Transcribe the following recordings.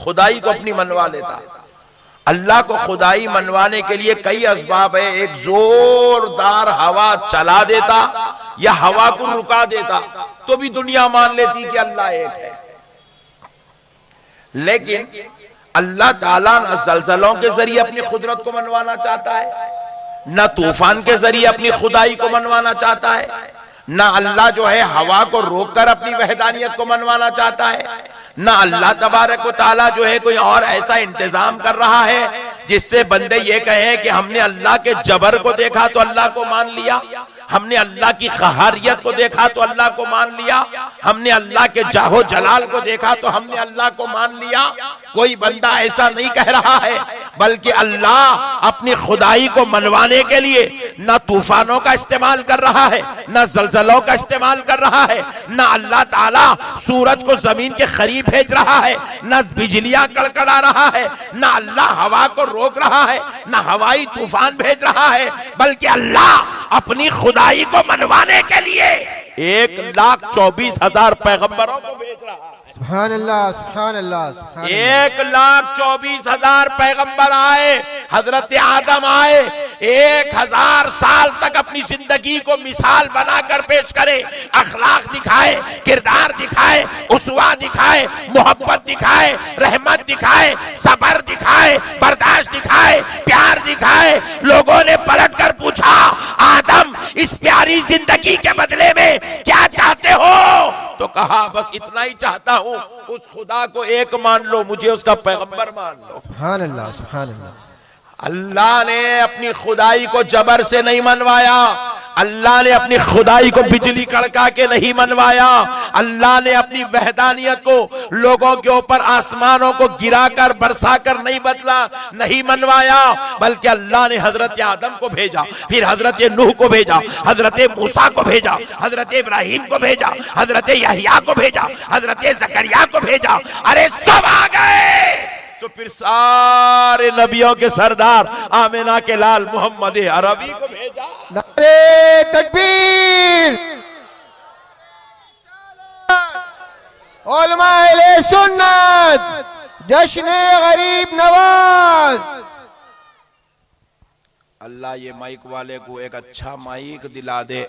खुदाई को अपनी मनवा लेता। अल्लाह को खुदाई मनवाने के लिए कई असबाब है। एक जोरदार हवा चला देता या हवा को रुका देता तो भी दुनिया मान लेती कि अल्लाह एक है। लेकिन अल्लाह ताला न ज़लज़लों के जरिए अपनी खुदरत को मनवाना चाहता है, न तूफान के जरिए अपनी खुदाई को मनवाना चाहता है, न अल्लाह जो है हवा को रोककर अपनी वहदानियत को मनवाना चाहता है, न अल्लाह तबारक व तआला जो है कोई और ऐसा इंतजाम कर रहा है जिससे बंदे ये कहें कि हमने अल्लाह के जबर को देखा तो अल्लाह को मान लिया, हमने अल्लाह की क़हारियत को देखा तो अल्लाह को मान लिया, हमने अल्लाह के जाहो जलाल को देखा तो हमने अल्लाह को मान लिया। कोई बंदा ऐसा नहीं कह रहा है, बल्कि अल्लाह अपनी खुदाई को मनवाने के लिए न तूफानों का इस्तेमाल कर रहा है, न ज़लज़लों का इस्तेमाल कर रहा है, न अल्लाह ताला सूरज को जमीन के करीब भेज रहा है, न बिजलियां कड़कड़ा रहा है, न अल्लाह हवा को रोक रहा है, न हवाई तूफान भेज रहा है, बल्कि अल्लाह अपनी खुदाई को मनवाने के लिए 1,24,000 पैगंबरों को भेज रहा है। सुभान अल्लाह, सुभान अल्लाह, सुभान अल्लाह। 1,24,000 पैगंबर आए, हजरत आदम आए, 1000 साल तक अपनी जिंदगी को मिसाल बनाकर पेश करे, अखलाक दिखाए, किरदार दिखाए, उसवा दिखाए, मोहब्बत दिखाए, रहमत दिखाए, सबर दिखाए, बर्दाश्त दिखाए, प्यार दिखाए। लोगों ने पलट कर पूछा, आदम इस प्यारी जिंदगी के बदले में क्या चाहते हो? तो कहा बस इतना ही चाहता हूं, उस खुदा को एक मान लो, मुझे उसका पैगंबर मान लो। सुभान अल्लाह, सुभान अल्लाह। अल्लाह ने अपनी खुदाई को जबर से नहीं मनवाया, अल्लाह ने अपनी खुदाई को बिजली कड़का के नहीं मनवाया, अल्लाह ने अपनी वहदानियत को लोगों के ऊपर आसमानों को गिराकर बरसाकर नहीं मनवाया, बल्कि अल्लाह ने हजरत आदम को भेजा, फिर हजरत नूह को भेजा, हजरत मूसा को भेजा, हजरत इब्राहिम को भेजा, हजरत यहया को भेजा, हजरत ज़करिया को भेजा। अरे सब आ गए तो फिर सारे नबियों के सरदार आमिना के लाल मोहम्मद अरबी को भेजा। नारे तकबीर, उलमा अहले सुन्नत, जश्न गरीब नवाज। अल्लाह ये माइक वाले को एक अच्छा माइक दिला दे।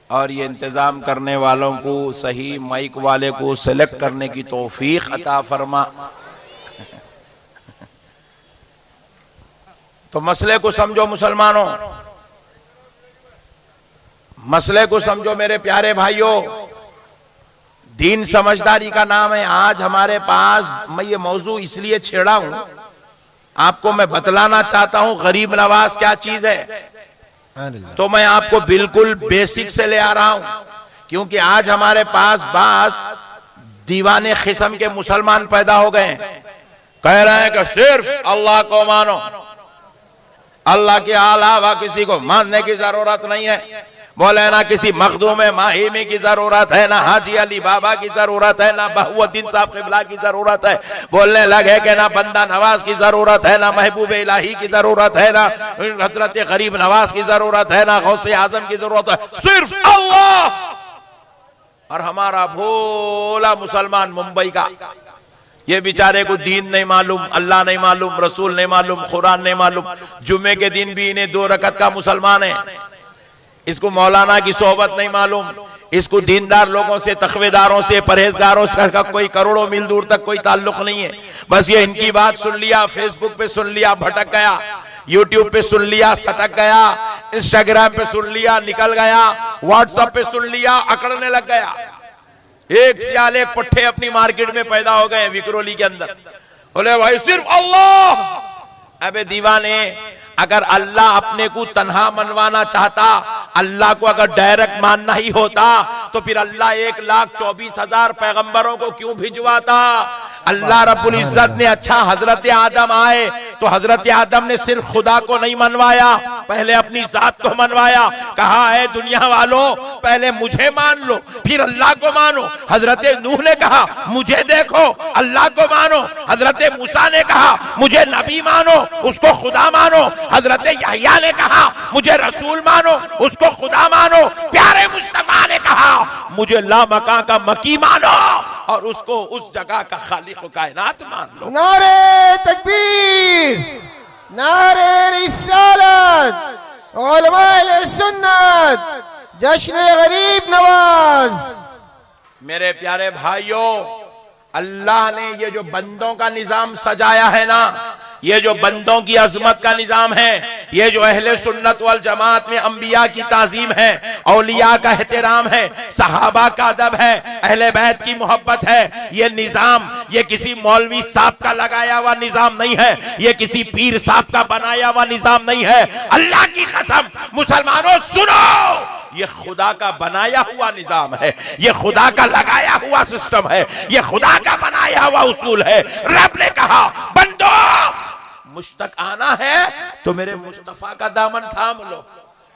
और ये इंतजाम करने वालों को, सही माइक वाले को सेलेक्ट करने की तौफीक अता फरमा। तो मसले को समझो मुसलमानों, मसले को समझो मेरे प्यारे भाइयों। दीन समझदारी का नाम है। आज हमारे पास, मैं ये मौजू इसलिए छेड़ा हूं, आपको मैं बतलाना चाहता हूं गरीब नवाज क्या चीज है। तो मैं आपको बिल्कुल बेसिक से ले आ रहा हूं, क्योंकि आज हमारे पास बास दीवाने किस्म के मुसलमान पैदा हो गए हैं। कह रहे हैं कि सिर्फ अल्लाह को मानो, अल्लाह के अलावा किसी को मानने की जरूरत नहीं है। बोले ना किसी मखदूम माहिमी की जरूरत है, ना हाजी अली बाबा की जरूरत है, ना बहुउद्दीन साहब क़िबला की जरूरत है। बोलने लगे कि ना बंदा नवाज की जरूरत है, ना महबूब इलाही की जरूरत है, ना हजरत गरीब नवाज की जरूरत है, ना गौसे आजम की जरूरत है, सिर्फ अल्लाह। और हमारा भोला मुसलमान मुंबई का, ये बेचारे को दीन नहीं मालूम, अल्लाह नहीं मालूम, रसूल नहीं मालूम, कुरान नहीं मालूम। जुम्मे के दिन भी इन्हें 2 रकत का मुसलमान है। इसको मौलाना की सोहबत नहीं मालूम, इसको दीनदार लोगों से, तकवेदारों से, परहेजगारों से का कोई करोड़ों मील दूर तक कोई ताल्लुक नहीं है। बस ये इनकी बात सुन लिया, फेसबुक पे सुन लिया, भटक गया, यूट्यूब पे सुन लिया, सटक गया, इंस्टाग्राम पे सुन लिया, निकल गया, व्हाट्सएप पे सुन लिया, अकड़ने लग गया। एक सियाल एक पट्टे अपनी मार्केट में पैदा हो गए विक्रोली के अंदर। बोले भाई सिर्फ अल्लाह। अबे दीवाने, अगर अल्लाह अपने को तन्हा मनवाना चाहता, अल्लाह को अगर डायरेक्ट मानना ही होता, तो फिर अल्लाह 1,24,000 पैगंबरों को क्यों भिजवाता? अल्लाह रब्बुल इज्जत ने अच्छा हजरत आदम आए तो हजरत आदम ने सिर्फ खुदा को नहीं मनवाया, पहले अपनी जात को मनवाया। कहा है दुनिया वालों, पहले मुझे मान लो फिर अल्लाह को मानो। हजरत नूह ने कहा मुझे देखो अल्लाह को मानो। हजरत मूसा ने कहा मुझे नबी मानो, उसको खुदा मानो। हजरत यहया ने कहा मुझे रसूल मानो, उसको खुदा मानो। प्यारे मुस्तफा ने कहा कहा मुझे लामका का मकी मानो और उसको उस जगह का खालिक कायनात मान लो। नारे तकबीर, नारे रिसालत, उलमाए सुन्नत, जश्न गरीब नवाज। मेरे प्यारे भाइयों, अल्लाह ने ये जो बंदों का निजाम सजाया है ना, ये जो बंदों की अजमत का निजाम है, ये जो अहले सुन्नत वल जमात में अंबिया की ताजीम है, औलिया का एहतराम है, सहाबा का अदब है, अहले बैत की मोहब्बत है, ये निजाम ये किसी मौलवी साहब का लगाया हुआ निजाम नहीं है, ये किसी पीर साहब का बनाया हुआ निजाम नहीं है। अल्लाह की कसम मुसलमानों सुनो, ये खुदा का बनाया हुआ निजाम है, ये खुदा का लगाया हुआ सिस्टम है, ये खुदा का बनाया हुआ उसूल है। रब ने कहा बंदो मुश्तक आना है तो मेरे मुस्तफा का दामन थाम लो,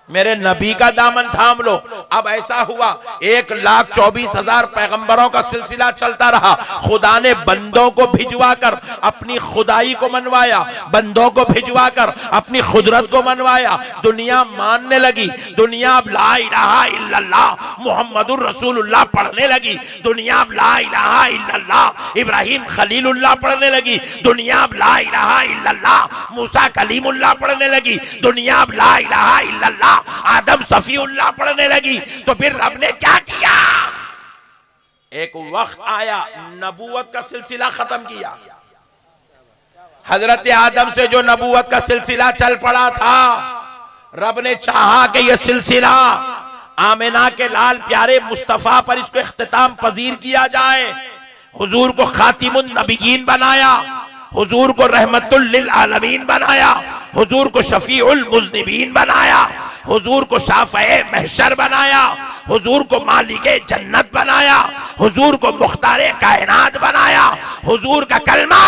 मेरे नबी का दामन थाम लो। अब ऐसा हुआ 1,24,000 पैगंबरों का सिलसिला चलता रहा। खुदा ने बंदों को भिजवा कर अपनी खुदाई को मनवाया, बंदों को भिजवा कर अपनी खुदरत को मनवाया। दुनिया मानने लगी, दुनिया अब ला इलाहा इल्लल्लाह मुहम्मदुर रसूलुल्लाह पढ़ने लगी, दुनिया अब ला इलाहा इल्लल्लाह इब्राहिम खलीलुल्लाह पढ़ने लगी, दुनिया अब ला इलाहा इल्लल्लाह मूसा कलीमुल्लाह पढ़ने लगी, दुनिया अब ला इलाहा इल्लल्लाह आदम सफीउल्लाह पढ़ने लगी। तो फिर रब ने क्या किया? एक वक्त आया नबूवत का सिलसिला खत्म किया। हजरत आदम से जो नबूवत का सिलसिला चल पड़ा था, रब ने चाहा कि यह सिलसिला आमिना के लाल प्यारे मुस्तफा पर इसको इख्तिताम पजीर किया जाए। हुजूर को खातिमुन नबीयीन बनाया, हुजूर को रहमतुल लिल आलमीन बनाया, हुजूर को शफीउल मुज़निबीन बनाया, हुजूर को शाफ़ए महशर बनाया, हुजूर को मालिके जन्नत बनाया, हुजूर को मुख्तारे कायनात बनाया, हुजूर का कलमा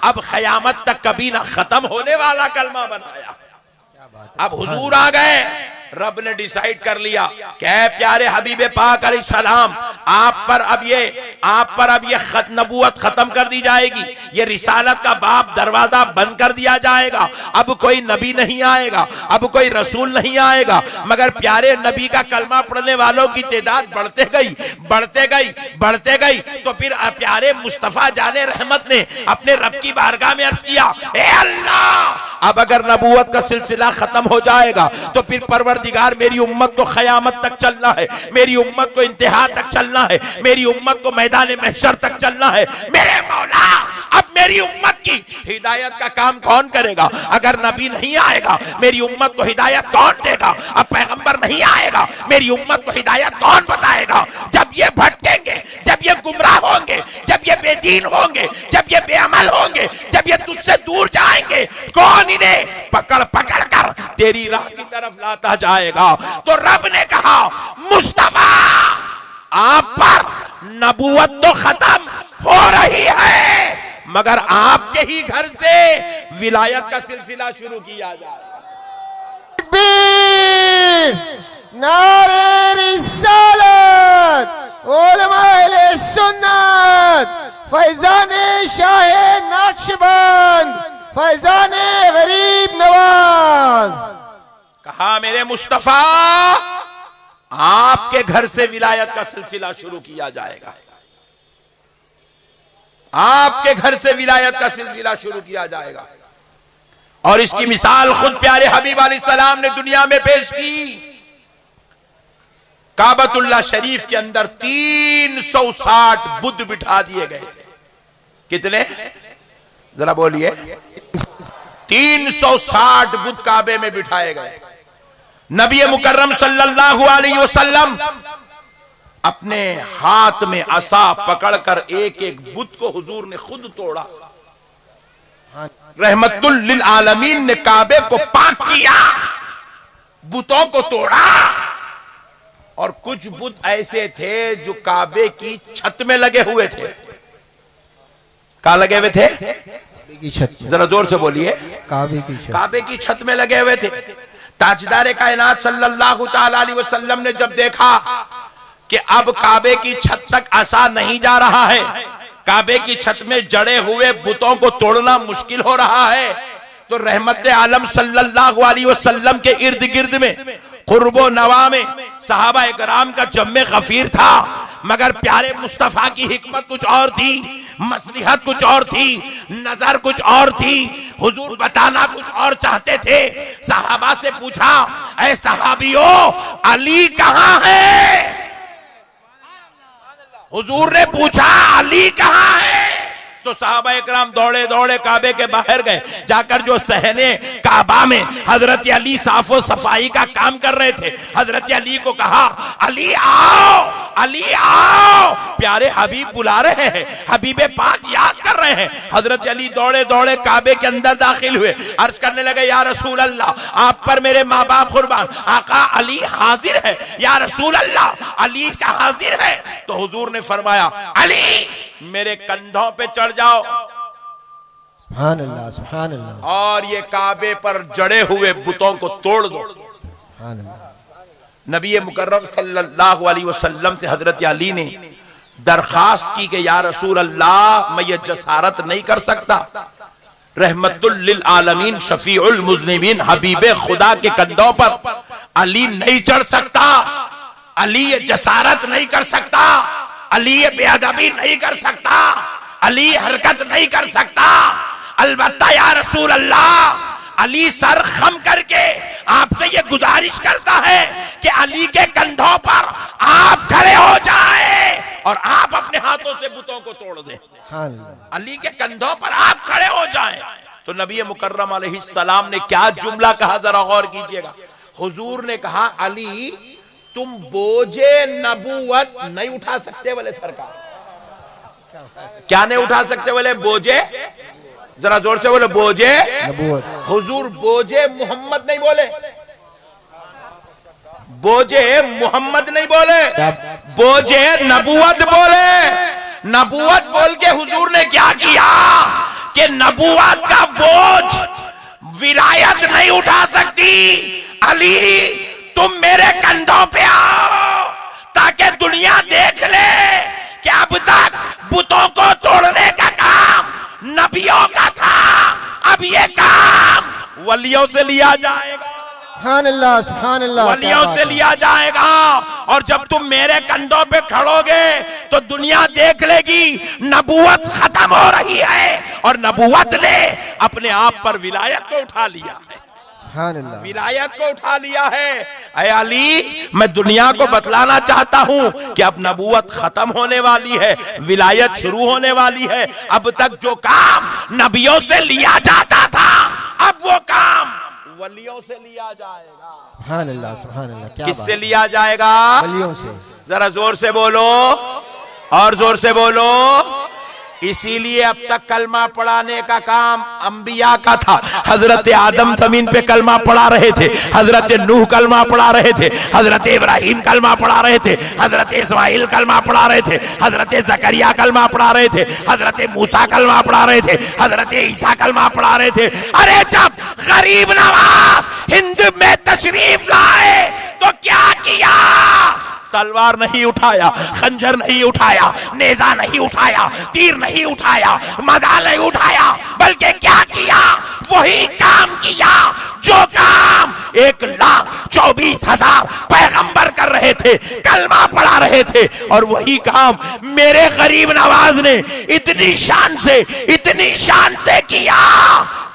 अब क़यामत तक कभी ना खत्म होने वाला कलमा बनाया। अब हुजूर आ गए, रब ने डिसाइड कर लिया कि प्यारे हबीब पाक अलैहिस्सलाम आप पर अब ये नबूवत खत्म कर दी जाएगी, ये रिसालत का बाब दरवाजा बंद कर दिया जाएगा। अब कोई नबी नहीं आएगा, अब कोई रसूल नहीं आएगा, मगर प्यारे नबी का कलमा पढ़ने वालों की तादाद बढ़ते गई बढ़ते गई बढ़ते गई। तो फिर प्यारे मुस्तफा जाने रहमत ने अपने रब की बारगाह में अर्ज किया, ए अल्लाह अब अगर नबूवत का सिलसिला खत्म हो जाएगा तो फिर परवरदिगार मेरी उम्मत को क़यामत तक चलना है, मेरी उम्मत को इंतहा तक चलना है, मेरी उम्मत को मैदान महशर तक चलना है। मेरे मौला अब मेरी उम्मत की हिदायत का काम कौन करेगा? अगर नबी नहीं आएगा मेरी उम्मत को हिदायत कौन देगा? अब पैगंबर नहीं आएगा मेरी उम्मत को हिदायत कौन बताएगा? जब ये भटकेंगे, जब ये गुमराह होंगे, जब ये बेदीन होंगे, जब ये बेअमल होंगे, जब ये तुझसे दूर जाएंगे, कौन इन्हें पकड़ पकड़ कर तेरी राह की तरफ लाता जाएगा? तो रब ने कहा मुस्तफा आप पर नबूवत तो खत्म हो रही है, मगर आपके ही घर से विलायत का सिलसिला शुरू किया जाए। नारे रिसालत, उलमाए सुन्नत, फैजाने शाहे नक्शबंद, फैजाने गरीब नवाज। कहा मेरे मुस्तफा आपके घर से विलायत का सिलसिला शुरू किया जाएगा, आपके घर से विलायत का सिलसिला शुरू किया जाएगा। और इसकी मिसाल खुद प्यारे हबीब अलैहिस्सलाम ने दुनिया में पेश की। काबतुल्लाह शरीफ के अंदर 360 बुद्ध बिठा दिए गए थे। कितने? जरा बोलिए। 360 बुद्ध काबे में बिठाए गए। नबी मुकर्रम सल्लल्लाहु अलैहि वसल्लम अपने हाथ में असा पकड़कर एक एक बुत को हुजूर ने खुद तोड़ा। रहमतुल लिल आलमीन ने काबे को पाक किया, बुतों को तोड़ा। और कुछ बुत ऐसे थे जो काबे की छत में लगे हुए थे। कहां लगे हुए थे? की छत। जरा जोर से बोलिए। काबे की छत। काबे की छत में लगे हुए थे। ताजदार कायनात सल्लल्लाहु ताला अलैहि वसल्लम ने जब देखा कि अब काबे की छत तक आसा नहीं जा रहा है, काबे की छत में जड़े हुए बुतों को तोड़ना मुश्किल हो रहा है, तो रहमत आलम सल्लल्लाहु अलैहि वसल्लम के इर्द गिर्द में कुर्बो नवा में सहाबा इकराम का जम्मे गफीर था, मगर प्यारे मुस्तफा की हिकमत कुछ और थी, मसलिहत कुछ और थी, नजर कुछ और थी। हुजूर बताना कुछ और चाहते थे। सहाबा से पूछा, ऐ सहाबियों, अली कहां है? हुजूर ने पूछा, अली कहां है? तो सहाबा इकराम दौड़े दौड़े काबे के बाहर गए, जाकर जो सहने काबा में हजरत अली साफो सफाई का काम कर रहे थे, हजरत अली को कहा, अली आओ, अली आओ, प्यारे हबीब बुला रहे हैं, हबीबे पाक याद कर रहे हैं। हजरत अली दौड़े दौड़े काबे के अंदर दाखिल हुए, अर्ज करने लगे, या रसूल अल्लाह, आप पर मेरे माँ बाप कुर्बान, आका अली हाजिर है, या रसूल अल्लाह, अली का हाजिर है। तो हुजूर ने फरमाया, अली मेरे कंधों पे चढ़ जाओ, सुभान अल्लाह, सुभान अल्लाह, और ये काबे पर जड़े हुए बुतों को तोड़ दो। सुभान अल्लाह। नबी मुकर्रम सल्लल्लाहु अलैहि वसल्लम से हजरत अली ने दरखास्त की कि या रसूल अल्लाह, मैं ये जसारत नहीं कर सकता, रहमतुल लिल आलमीन शफीउल मुज़निबीन हबीबे खुदा के कंधों पर अली नहीं चढ़ सकता, अली ये जसारत नहीं कर सकता, अली ये बेअदबी नहीं कर सकता, अली हरकत नहीं कर सकता। अलबत्ता या रसूल अल्लाह, अली सर खम करके आपसे ये गुजारिश करता है कि अली के कंधों पर आप खड़े हो जाएं और आप अपने हाथों से बुतों को तोड़ दें। अली के कंधों पर आप खड़े हो जाएं। तो नबी मुकर्रम अलैहिस्सलाम ने क्या जुमला कहा, जरा गौर कीजिएगा। हुजूर ने कहा, अली तुम बोझे नबूवत नहीं उठा सकते बोले सरकार। क्या नहीं उठा सकते बोले? बोझे, जरा जोर से बोले, बोझे नबूवत। हुजूर बोझे मोहम्मद नहीं बोले, बोझे मोहम्मद नहीं बोले, बोझे नबूवत बोले। नबूवत बोल के हुजूर ने क्या किया कि नबूवत का बोझ विलायत नहीं उठा सकती। अली तुम मेरे कंधों पे आओ ताकि दुनिया देख ले कि अब तक बुतों को तोड़ने का काम नबियों का था, अब ये काम वलियों से लिया जाएगा, सुभान अल्लाह, सुभान अल्लाह, वलियों से लिया जाएगा। और जब तुम मेरे कंधों पे खड़ोगे तो दुनिया देख लेगी नबूवत खत्म हो रही है, और नबूवत ने अपने आप पर विलायत को उठा लिया है, विलायत को उठा लिया है। ऐ अली, मैं दुनिया को बतलाना चाहता हूं कि अब नबूवत खत्म होने वाली है, विलायत शुरू होने वाली है। अब तक जो काम नबियों से लिया जाता था, अब वो काम वलियों से लिया जाएगा। सुभान अल्लाह, सुभान अल्लाह। क्या किससे लिया जाएगा? वलियों से। जरा जोर से बोलो, और जोर से बोलो। इसीलिए अब तक कलमा पढ़ाने का काम अंबिया का था। हजरत आदम जमीन पे कलमा पढ़ा रहे थे, हजरत नूह कलमा पढ़ा रहे थे, हजरत इब्राहिम कलमा पढ़ा रहे थे, हजरत इस्माइल कलमा पढ़ा रहे थे, हजरत जकरिया कलमा पढ़ा रहे थे, हजरत मूसा कलमा पढ़ा रहे थे, हजरत ईसा कलमा पढ़ा रहे थे। अरे जब गरीब नवाज हिंद में तशरीफ लाए तो क्या किया? तलवार नहीं उठाया, खंजर नहीं उठाया, नेजा नहीं उठाया, तीर नहीं उठाया, मदाल नहीं उठाया, बल्कि क्या किया? वही काम किया जो काम 1,24,000 पैगंबर कर रहे थे, कलमा पढ़ा रहे थे। और वही काम मेरे गरीब नवाज ने इतनी शान से किया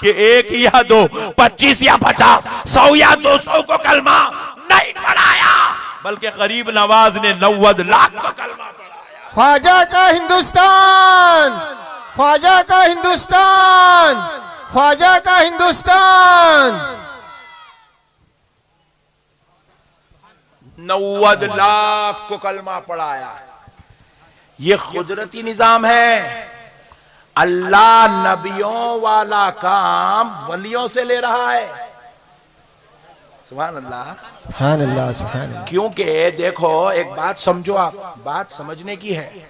कि 1 या 2, 25 या 50, 100 या 200 को कलमा नहीं पढ़ाया, बल्कि गरीब नवाज ने 90 लाख को कलमा पढ़ाया। ख्वाजा का हिंदुस्तान, ख्वाजा का हिंदुस्तान, ख्वाजा का हिंदुस्तान। 90 लाख को कलमा पढ़ाया। ये कुदरती निजाम है। अल्लाह नबियों वाला काम वलियों से ले रहा है। सुभान अल्लाह, सुभान अल्लाह, सुभान अल्लाह। क्योंकि देखो, एक बात समझो, आप बात समझने की है।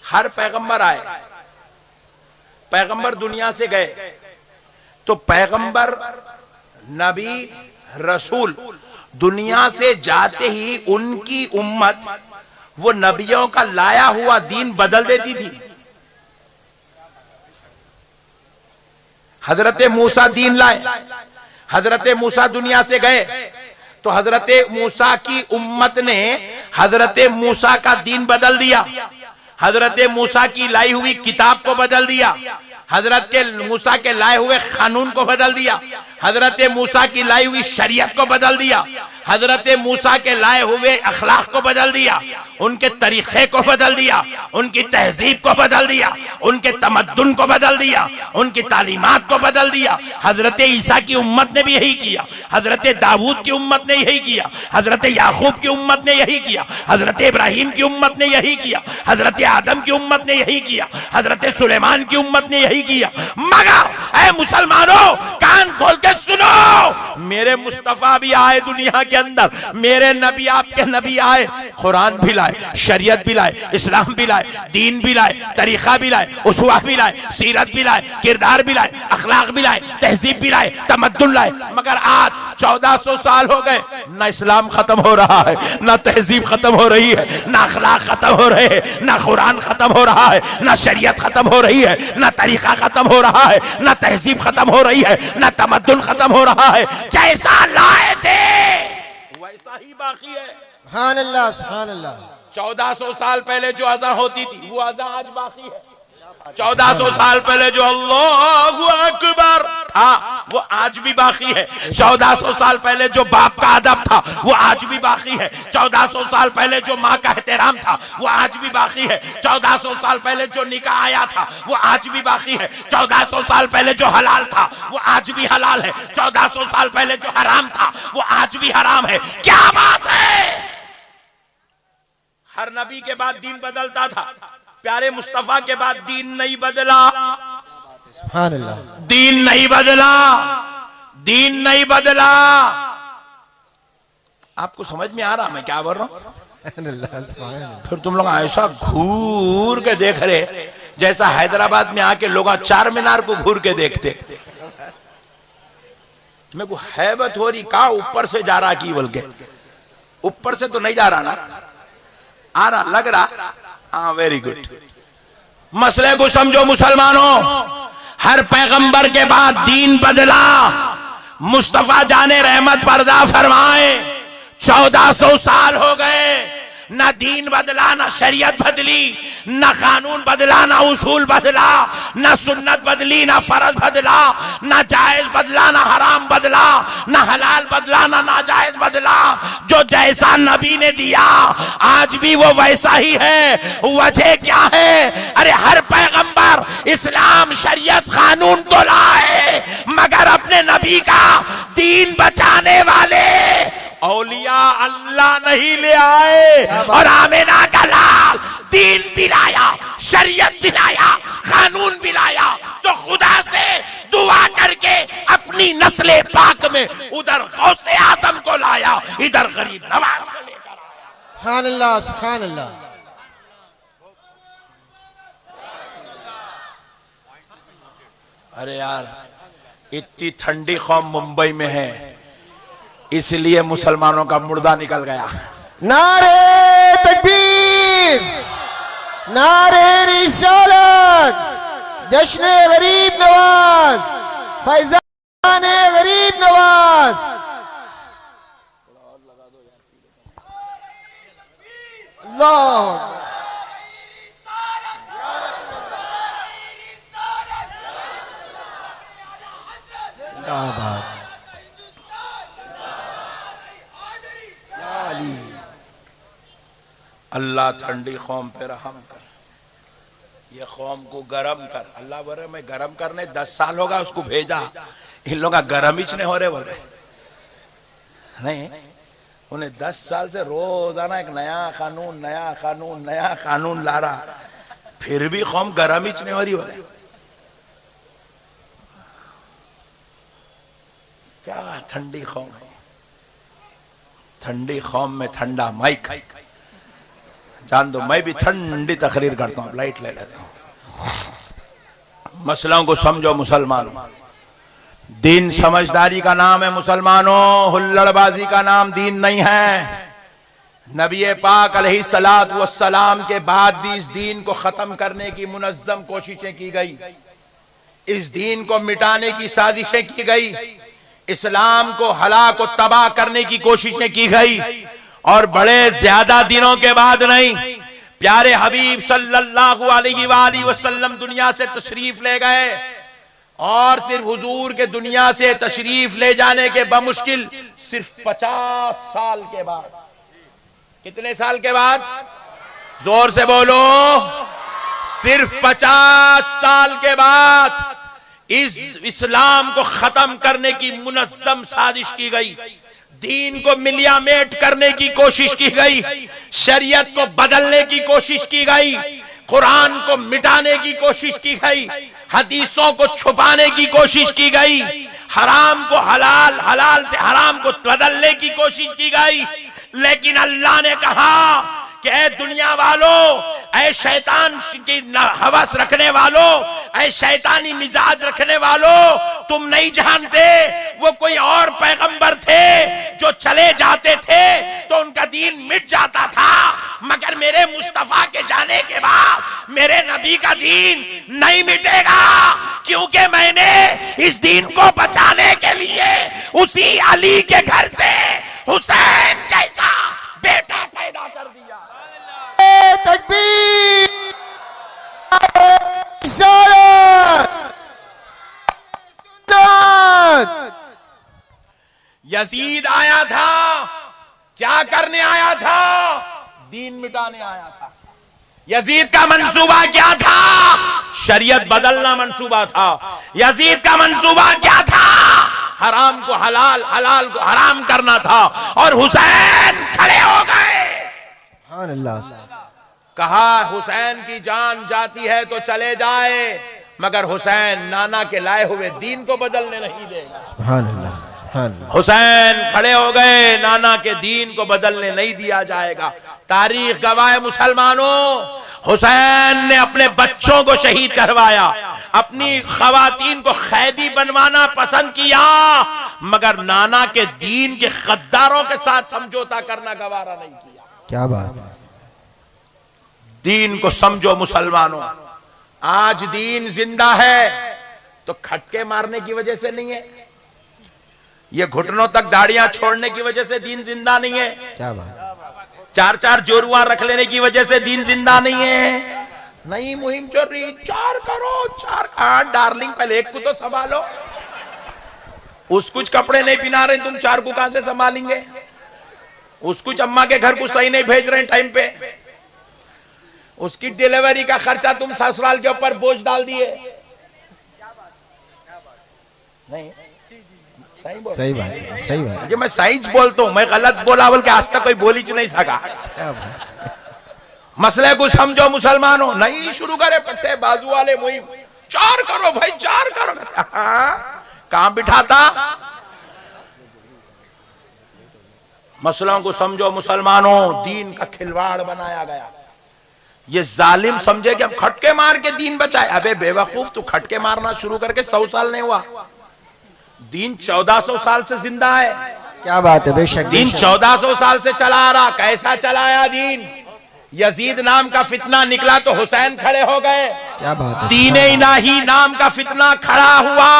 हर पैगंबर आए, पैगंबर दुनिया से गए, तो पैगंबर नबी रसूल दुनिया से जाते ही उनकी उम्मत वो नबियों का लाया हुआ दीन बदल देती थी। हजरत मूसा दीन लाए, हजरत मूसा दुनिया से गए तो हजरत मूसा की उम्मत ने हजरत मूसा का दीन बदल दिया, हजरत मूसा की लाई हुई किताब को बदल दिया, हजरत के मूसा के लाए हुए कानून को बदल दिया, हजरत मूसा की लाई हुई शरीयत को बदल दिया, हजरत मूसा के लाए हुए अखलाक को बदल दिया, उनके तरीके को बदल दिया, उनकी तहजीब को बदल दिया, उनके तमद्दुन को बदल दिया, उनकी तालीमात को बदल दिया। हजरत ईसा की उम्मत ने भी यही किया, हजरत दाऊद की उम्मत ने यही किया, हजरत याकूब की उम्मत ने यही किया, हजरत इब्राहिम की उम्मत ने यही किया, हजरत आदम की उम्मत ने यही किया, हजरत सुलेमान की उम्मत ने यही किया। मगर ऐ मुसलमानों, कान खोल के सुनो, मेरे मुस्तफा भी आए दुनिया के अंदर, मेरे नबी आपके नबी आए, कुरान भी लाए, शरीयत भी लाए, इस्लाम भी लाए, दीन भी लाए, तरीका भी लाए, उसवा भी लाए, सीरत भी लाए, किरदार भी लाए, अखलाक भी लाए, तहजीब भी लाए, तमद्दुन लाए। मगर आज 1400 साल हो गए, ना इस्लाम खत्म हो रहा है, ना तहजीब खत्म हो रही है, ना अखलाक खत्म हो रहे हैं, ना कुरान खत्म हो रहा है, ना शरीयत खत्म हो रही है, ना तरीका खत्म हो रहा है, ना तहजीब खत्म हो रही है, ना तमद्दुन खत्म हो रहा है। जैसा लाए थे वैसा ही बाकी है। सुभान अल्लाह, सुभान अल्लाह। 1400 साल पहले जो अज़ान होती थी वो अज़ान आज बाकी है। 1400 साल पहले जो अल्लाहु अकबर था वो आज भी बाकी है। 1400 साल पहले जो बाप का अदब था वो आज भी बाकी है। 1400 साल पहले जो माँ का एहतराम था वो आज भी बाकी है। 1400 साल पहले जो निकाह आया था वो आज भी बाकी है। 1400 साल पहले जो हलाल था वो आज भी हलाल है। 1400 साल पहले जो हराम था वो आज भी हराम है। क्या बात है। हर नबी के बाद दीन बदलता था, प्यारे मुस्तफा के बाद दीन नहीं बदला। सुभान अल्लाह। दीन नहीं बदला, दीन नहीं बदला। आपको समझ में आ रहा मैं क्या बोल रहा हूं? सुभान अल्लाह, सुभान अल्लाह। फिर तुम लोग ऐसा घूर के देख रहे जैसा हैदराबाद में आके लोग चार मीनार को घूर के देखते। मेरे को हैबत हो रही, कहा ऊपर से जा रहा की, बोल के ऊपर से तो नहीं जा रहा ना, आ रहा लग रहा। हाँ, वेरी गुड। मसले को समझो मुसलमानों, हर पैगंबर के बाद दीन बदला। मुस्तफा जाने रहमत पर्दा फरमाए, 1400 साल हो गए, ना दीन बदला, ना शरीयत बदली, ना कानून बदला, ना उसूल बदला, ना सुन्नत बदली, ना फर्ज बदला, ना जायज बदला, ना हराम बदला, ना हलाल बदला, ना नाजायज बदला। जो जैसा नबी ने दिया आज भी वो वैसा ही है। वजह क्या है? अरे हर पैगंबर इस्लाम शरीयत कानून तो लाए, मगर अपने नबी का दीन बचाने वाले औलिया अल्लाह नहीं ले आए। और आमिना का लाल दीन भी लाया, शरीयत भी लाया, कानून भी लाया, तो खुदा से दुआ करके अपनी नस्ले पाक में उधर गौसे आजम को लाया, इधर गरीब नवाज को लेकर आया। सुभान अल्लाह, सुभान अल्लाह। अरे यार, इतनी ठंडी कौम मुंबई में है, इसलिए मुसलमानों का मुर्दा निकल गया। नारे तकबीर, नारे रिसालत, जश्न गरीब नवाज, फैजान गरीब नवाज। अल्लाह अल्लाह ठंडी कौम पे रहम कर, ये कौम को गरम कर। अल्लाह बोले मैं गरम करने 10 साल होगा उसको भेजा, इन लोग गरम ही नहीं हो रहे, बोल रहे नहीं। उन्हें 10 साल से रोजाना एक नया कानून, नया कानून, नया कानून ला रहा, फिर भी कौम गरम ही नहीं हो रही। बोले क्या ठंडी कौम है। ठंडी कौम में ठंडा माइक, जान दो मैं भी ठंडी तकरीर करता हूँ, लाइट ले लेता हूँ। मसलों को समझो मुसलमानों, दीन समझदारी का नाम है मुसलमानों, हुल्लड़बाजी का नाम दीन नहीं है। नबी पाक अलैहिस्सलातु वस्सलाम के बाद भी इस दीन को खत्म करने की मुनज़्ज़म कोशिशें की गई, इस दीन को मिटाने की साजिशें की गई, इस्लाम को हलाक और तबाह करने की कोशिशें की गई, और बड़े ज्यादा दिनों के बाद नहीं, प्यारे हबीब सल्लल्लाहु अलैहि वसल्लम दुनिया से तशरीफ ले गए, और सिर्फ हुजूर के दुनिया से तशरीफ ले जाने के बमुश्किल सिर्फ 50 साल के बाद। कितने साल के बाद? जोर से बोलो। सिर्फ 50 साल के बाद इस इस्लाम को खत्म करने की मुनज़्ज़म साजिश की गई, दीन को मिलियामेट करने की कोशिश की गई, शरीयत को बदलने की कोशिश की गई, कुरान को मिटाने की कोशिश की गई, हदीसों को छुपाने की कोशिश की गई, हराम को हलाल, हलाल से हराम को बदलने की कोशिश की गई। लेकिन अल्लाह ने कहा कि ऐ दुनिया वालों, ऐ शैतान की हवस रखने वालों, ऐ शैतानी मिजाज रखने वालों, तुम नहीं जानते वो कोई और पैगंबर थे जो चले जाते थे तो उनका दीन मिट जाता था, मगर मेरे मुस्तफा के जाने के बाद मेरे नबी का दीन नहीं मिटेगा, क्योंकि मैंने इस दीन को बचाने के लिए उसी अली के घर से हुसैन जैसा बेटा पैदा कर दिया। तकबीर, यजीद आया था, क्या करने आया था? दीन मिटाने आया था। यजीद का मंसूबा क्या था? शरीयत बदलना मंसूबा था। यजीद का मंसूबा क्या था? हराम को हलाल, हलाल को हराम करना था। और हुसैन खड़े हो गए। कहा हुसैन की जान जाती है तो चले जाए, मगर हुसैन नाना के लाए हुए दीन को बदलने नहीं देगा। हुसैन खड़े हो गए, नाना के दीन को बदलने नहीं दिया जाएगा। तारीख गवाह मुसलमानों, हुसैन ने अपने बच्चों को शहीद करवाया, अपनी खवातीन को कैदी बनवाना पसंद किया, मगर नाना के दीन के गद्दारों के साथ समझौता करना गवारा नहीं किया। क्या बात है। दीन को समझो मुसलमानों, आज दीन जिंदा है तो खटके मारने की वजह से नहीं है, ये घुटनों तक दाढ़ियां छोड़ने की वजह से दीन जिंदा नहीं है। क्या बात। 4-4 जोरुआ रख लेने की वजह से दीन जिंदा नहीं है। नई मुहिम चल रही, 4 करो 4। डार्लिंग पहले एक को तो संभालो, उस कुछ कपड़े नहीं पहना रहे तुम, 4 को कहां से संभालेंगे? उस कुछ अम्मा के घर को सही नहीं भेज रहे टाइम पे, उसकी डिलीवरी का खर्चा तुम ससुराल के ऊपर बोझ डाल दिए। नहीं सही बात, सही बात। जी मैं सही बोलता हूँ, मैं गलत बोला बोल के आज तक कोई बोल ही नहीं सका। मसले को समझो मुसलमानों, नहीं शुरू करे पट्टे बाजू वाले मुहिम, 4 करो भाई 4 करो। कहां बिठाता? मसलों को समझो मुसलमानों, दीन का खिलवाड़ बनाया गया। ये जालिम समझे कि हम खटके मार के दीन बचाए। अबे बेवकूफ, तू खटके मारना शुरू करके 100 साल नहीं हुआ, दीन 1400 साल से जिंदा है। क्या बात है, बेशक दीन 1400 साल से चला आ रहा। कैसा चलाया दीन? यजीद नाम का फितना निकला तो हुसैन खड़े हो गए। क्या बात है। दीन इलाही नाम का फितना खड़ा हुआ,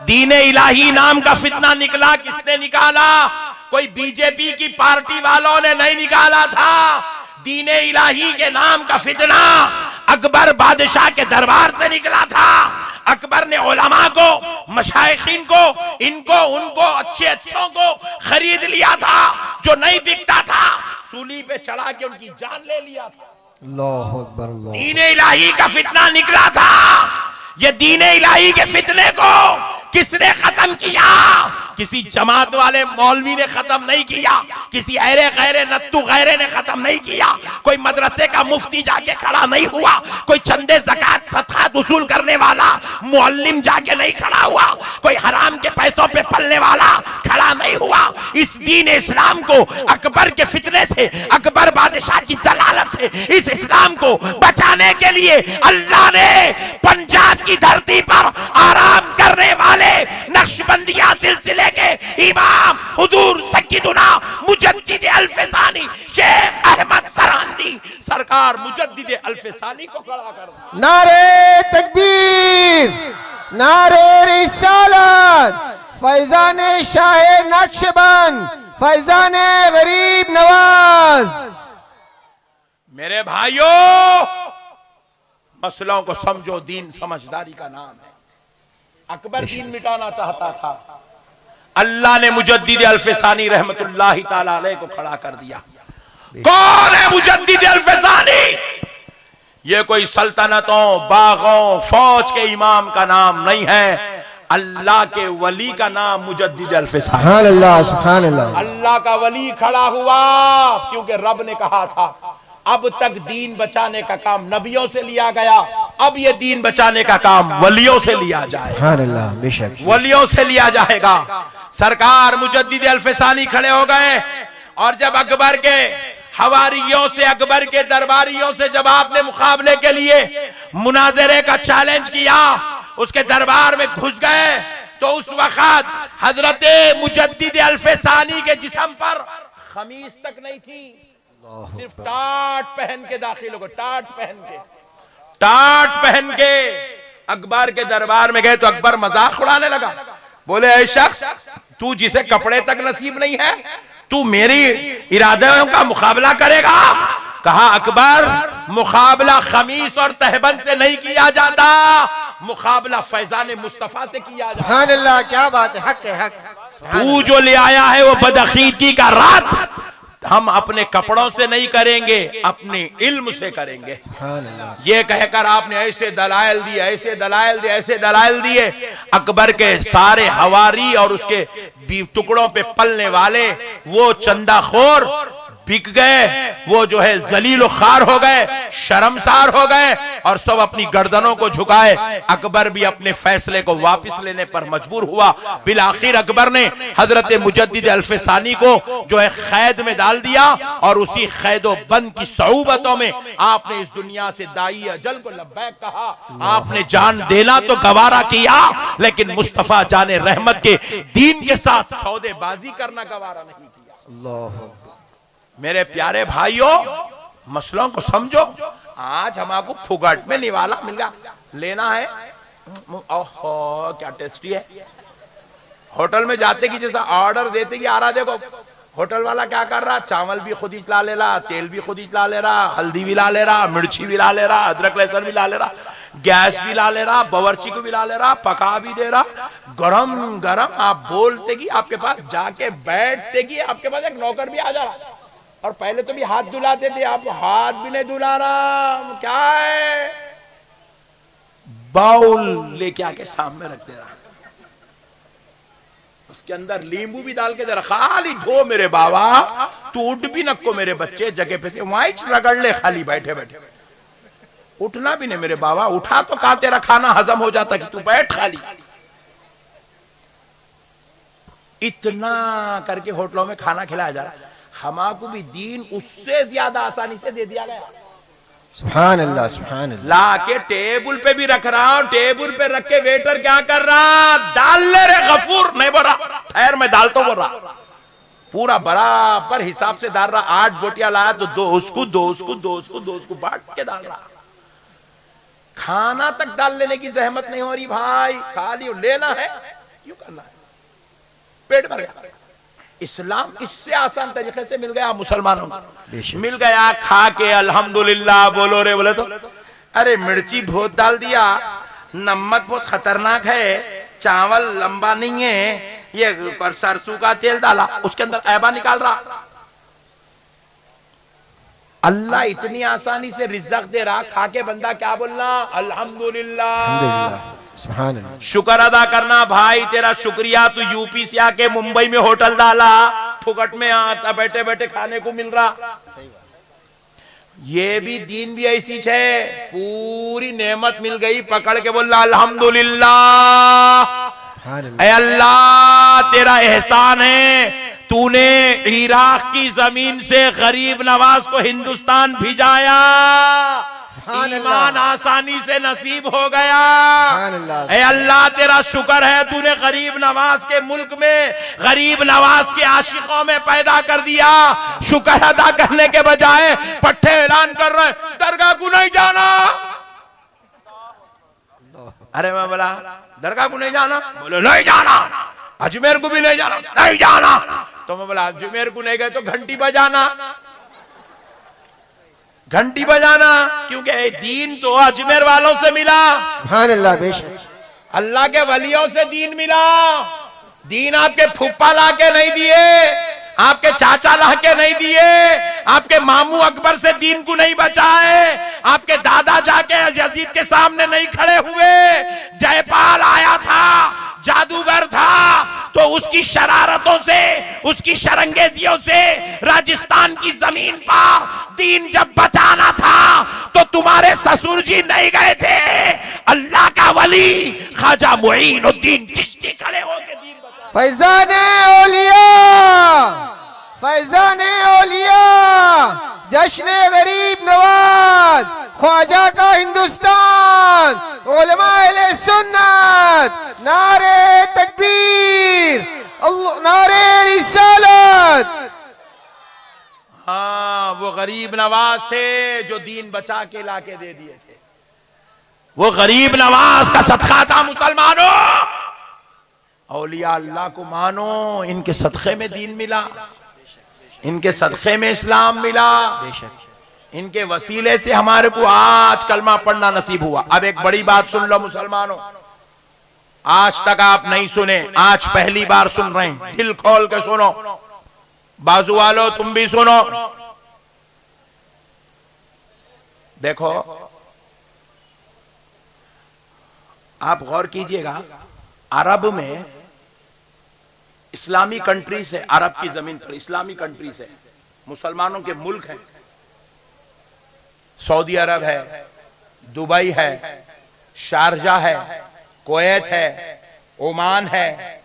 दीन इलाही नाम का फितना निकला। किसने निकाला? कोई बीजेपी की पार्टी वालों ने नहीं निकाला था। दीन इलाही के नाम का फितना अकबर बादशाह के दरबार से निकला था। अकबर ने उलमा को, मशाइखीन को, इनको उनको अच्छों को खरीद लिया था। जो नहीं बिकता था सूली पे चढ़ा के उनकी जान ले लिया था। अल्लाहु अकबर। दीन इलाही का फितना निकला था। ये दीन इलाही के फितने को किसने खत्म किया? किसी जमात वाले मौलवी ने खत्म नहीं किया, किसी ऐरे गैरे नत्तू गैरे ने खत्म नहीं किया, कोई मदरसे का मुफ्ती जाके खड़ा नहीं हुआ, कोई चंदे ज़कात सदक़ात वसूल करने वाला मुअल्लिम जाके नहीं खड़ा हुआ, कोई हराम के पैसों पे पलने वाला खड़ा नहीं हुआ। इस दीन इस्लाम को अकबर के फितने से, अकबर बादशाह की जलालत से इस इस्लाम को बचाने के लिए अल्लाह ने पंजाब की धरती पर आराम करने वाले नक्शबंदिया सिलसिले के इमाम हुजूर सय्यदुना मुजद्दिद अल-फसानी शेख अहमद सरांदी सरकार मुजद्दिद अल-फसानी को खड़ा कर। नारे तकबीर, नारे रिसालत, फैजान शाह नक्शबंद, फैजान गरीब नवाज। मेरे भाइयों, मसलों को समझो, दीन समझदारी का नाम है। अकबर दीन मिटाना चाहता था, अल्लाह ने मुजद्दिद अल्फसानी रहमतुल्लाहि ताला अलैह को खड़ा कर दिया। कौन है मुजद्दिद अल्फसानी? ये कोई सल्तनतों, बागों, फौज के इमाम का नाम नहीं है, अल्लाह के वली का नाम मुजद्दिद अल्फसानी। सुभान अल्लाह, सुभान अल्लाह। अल्लाह का वली खड़ा हुआ, क्योंकि रब ने कहा था अब तक दीन बचाने का काम नबियों से लिया गया, अब ये दीन बचाने का काम वलियों से लिया जाए। सुभान अल्लाह, बेशक वलियों से लिया जाएगा। सरकार मुजद्दिद अल्फसानी खड़े हो गए, और जब अकबर के हवारियों से, अकबर के दरबारियों से जब आपने मुकाबले के लिए मुनाजरे का चैलेंज किया, उसके दरबार में घुस गए, तो उस वक्त हजरत मुजद्दिद अल्फसानी के जिस्म पर खमीस तक नहीं थी, सिर्फ टाट पहन के दाखिल हो गए। टाट पहन के अकबर के दरबार में गए, तो अकबर मजाक उड़ाने लगा, बोले ऐ शख्स, तू जिसे कपड़े तक नसीब नहीं है, तू मेरी इरादों का मुकाबला करेगा? कहा अकबर, मुकाबला खमीस और तहबंद से नहीं किया जाता, मुकाबला फैजान मुस्तफा से किया जाता। सुभान अल्लाह, क्या बात है, हक है, हक। तू जो ले आया है वो बदअकीदगी का रात हम अपने कपड़ों से नहीं करेंगे, अपने इल्म से करेंगे। सुभान अल्लाह। ये कहकर आपने ऐसे दलाइल दिए, ऐसे दलाइल दिए, ऐसे दलाइल दिए, अकबर के सारे हवारी और उसके टुकड़ों पे पलने वाले वो चंदाखोर बिक गए, वो जो है जलील खार हो गए, शर्मसार हो गए, और सब अपनी गर्दनों को झुकाए। अकबर भी अपने फैसले को वापस लेने पर मजबूर हुआ। बिलाखिर अकबर ने हजरत मुजद्दिद अल्फसानी को जो है कैद में डाल दिया, और उसी कैदो बंद की सऊबतों में आपने इस दुनिया से दाई अजल को लब्बैक कहा। आपने जान देना तो गवारा किया, लेकिन मुस्तफा जाने रहमत के दीन के साथ सौदेबाजी करना गवारा नहीं किया। अल्लाह। मेरे प्यारे भाइयों, मसलों को समझो। आज हमको फुगट में निवाला मिल गया, लेना है, ओहो क्या टेस्टी है। होटल में जाते कि जैसा ऑर्डर देते कि आ रहा, देखो होटल वाला क्या कर रहा, चावल भी खुद ही ला ले रहा, तेल भी खुद ही ला ले रहा, हल्दी भी ला ले रहा, मिर्ची भी ला ले रहा, अदरक लहसुन भी ला ले रहा, गैस भी ला ले रहा, बावर्ची को भी ला ले रहा, पका भी दे रहा, गरम गरम। आप बोलते कि आपके पास जाके बैठते कि आपके पास एक नौकर भी आ जा रहा, और पहले तो भी हाथ धुलाते थे, आप हाथ भी नहीं धुला रहा, क्या है, बाउल लेके आके सामने रख दे रहा, उसके अंदर नींबू भी डाल के दे रहा, खाली धो मेरे बाबा, तू उठ भी नको मेरे बच्चे जगह पे से वहीं रगड़ ले, खाली बैठे बैठे, उठना भी नहीं मेरे बाबा, उठा तो कहा तेरा खाना हजम हो जाता कि तू बैठ खाली। इतना करके होटलों में खाना खिलाया जा रहा है। हमाको भी दीन उससे ज्यादा आसानी से दे दिया गया। सुभान अल्लाह, सुभान अल्लाह। ला के टेबल पे भी रख रहा हूं, टेबल पे रख के वेटर क्या कर रहा, डाल ले रे गफूर, नहीं बोल रहा ठहर मैं डाल तो बोल रहा, पूरा बराबर हिसाब से डाल रहा। 8 बोटियां लाया तो 2 उसको, 2 उसको, 2 उसको, 2 उसको बांट के डाल रहा। खाना तक डाल लेने की जहमत नहीं हो रही भाई, खाली लेना है, यूं करना है, पेट भर गया। इस्लाम इससे आसान तरीके से मिल गया मुसलमानों को, मिल गया। खा के अल्हम्दुलिल्लाह बोलो रे, बोले तो अरे मिर्ची बहुत डाल दिया, नमक बहुत खतरनाक है, चावल लंबा नहीं है, ये पर सरसों का तेल डाला, उसके अंदर ऐबा निकाल रहा। अल्लाह इतनी आसानी से रिज़्क़ दे रहा, खा के बंदा क्या बोलना, अल्हम्दुलिल्लाह, शुक्र अदा करना। भाई तेरा शुक्रिया, तू यूपी से आके मुंबई में होटल डाला, फुकट में आता बैठे बैठे खाने को मिल रहा। ये भी दीन भी ऐसी है, पूरी नेमत मिल गई, पकड़ के बोल अल्हम्दुलिल्लाह, अल्लाह तेरा एहसान है, तूने इराक की जमीन से गरीब नवाज को हिंदुस्तान भिजाया, ईमान आसानी से नसीब हो गया। ऐ अल्लाह तेरा शुक्र है, तूने गरीब नवाज के मुल्क में गरीब नवाज के आशिकों में पैदा कर दिया। शुक्र अदा करने के बजाय पट्टे ऐलान कर रहे, दरगाह को नहीं जाना। अरे मैं बोला दरगाह को नहीं जाना, बोले नहीं जाना, अजमेर को भी नहीं जाना, नहीं जाना। तो मैं बोला अजमेर को नहीं गए तो घंटी बजाना, घंटी बजाना, क्योंकि दीन तो अजमेर वालों से मिला, सुभान अल्लाह, बेशक अल्लाह के वलियों से दीन मिला। दीन आपके फुप्पा ला के नहीं दिए, आपके चाचा ला के नहीं दिए, आपके मामू अकबर से दीन को नहीं बचाए, आपके दादा जाके यजीद के सामने नहीं खड़े हुए। जयपाल आया था, जादूगर था, तो उसकी शरारतों से, उसकी शरंगेजियों से राजस्थान की जमीन पर दीन जब बचाना था तो तुम्हारे ससुर जी नहीं गए थे, अल्लाह का वली ख्वाजा मुईनुद्दीन चिश्ती खड़े होके दीन बचा। फैजाने औलिया, फैजाने औलिया, जश्न गरीब नवाज, ख्वाजा का हिंदुस्तान, उलमा अहले सुन्नत, नारे तकबीर, नारे रिसालत। हाँ, वो गरीब नवाज थे जो दीन बचा के लाके दे दिए थे। वो गरीब नवाज का सदका था मुसलमानों। औलिया अल्लाह को मानो, इनके सदक़े में दीन मिला, इनके सदक़े में इस्लाम मिला, इनके वसीले से हमारे को आज कलमा पढ़ना नसीब हुआ। अब एक बड़ी बात सुन लो मुसलमानों, आज तक आप नहीं सुने, आज पहली बार सुन रहे हैं, दिल खोल के सुनो। बाजू वालों तुम भी सुनो। देखो, आप गौर कीजिएगा, अरब में इस्लामी कंट्री से, अरब की जमीन पर इस्लामी कंट्री से मुसलमानों के मुल्क हैं। सऊदी अरब है, दुबई है, शारजा है, कुवैत है, ओमान है,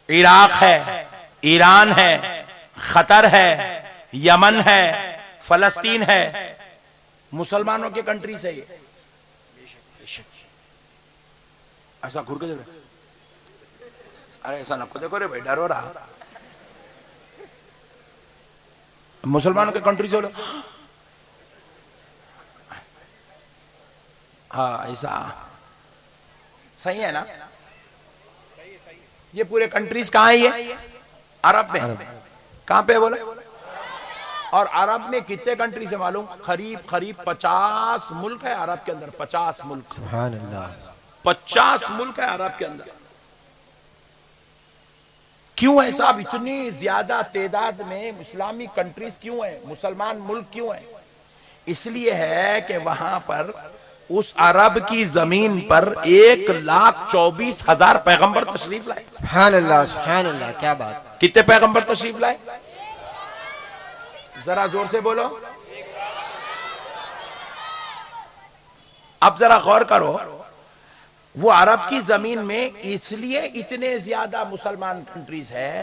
इराक है, ईरान है, खतर है, यमन है, फलस्तीन है, मुसलमानों के कंट्री से ये। ऐसा घूर के देखो, अरे ऐसा नको देखो रे भाई, डर हो रहा। मुसलमानों के कंट्री से, हाँ ऐसा सही है ना? ये पूरे कंट्रीज कहाँ है? ये अरब में। कहाँ पे बोले? और अरब में कितने कंट्री से मालूम? करीब 50 मुल्क है अरब के अंदर। 50 मुल्क, सुभान अल्लाह, 50 मुल्क है अरब के अंदर। क्यों है साहब इतनी ज्यादा तादाद में इस्लामी कंट्रीज क्यों है, मुसलमान मुल्क क्यों है? इसलिए है कि वहां पर उस अरब की जमीन पर 1,24,000 पैगंबर तशरीफ लाए। सुभान अल्लाह, सुभान अल्लाह, क्या बात। कितने पैगंबर तशरीफ लाए? जरा जोर से बोलो। अब जरा गौर करो, वो अरब की जमीन में इसलिए इतने ज्यादा मुसलमान कंट्रीज है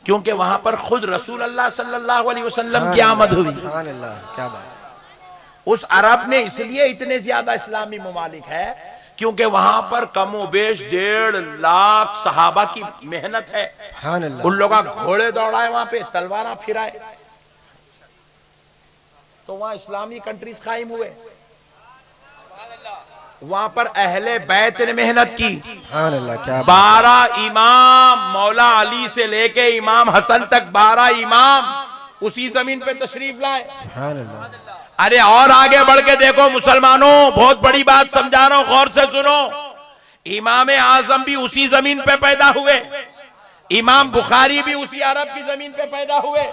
क्योंकि वहां पर खुद रसूल अल्लाह सल्लल्लाहु अलैहि वसल्लम की आमद हुई। सुभान अल्लाह, क्या बात। उस अरब में इसलिए इतने ज्यादा इस्लामी ममालिक है क्योंकि वहां पर कमो बेश 1.5 लाख सहाबा की मेहनत है। सुभान अल्लाह। उन लोग घोड़े दौड़ाए, वहां पे तलवारा फिराए, तो वहां इस्लामी कंट्रीज कायम हुए। वहां पर अहले बैत ने मेहनत की। सुभान अल्लाह, क्या 12 इमाम, मौला अली से लेके इमाम हसन तक 12 इमाम उसी जमीन पे तशरीफ लाए। सुभान अल्लाह। अरे और आगे बढ़ के देखो मुसलमानों, बहुत बड़ी बात समझा रहा हूं, गौर से सुनो। इमाम आजम भी उसी जमीन पे पैदा हुए, इमाम बुखारी भी उसी अरब की जमीन पे पैदा हुए,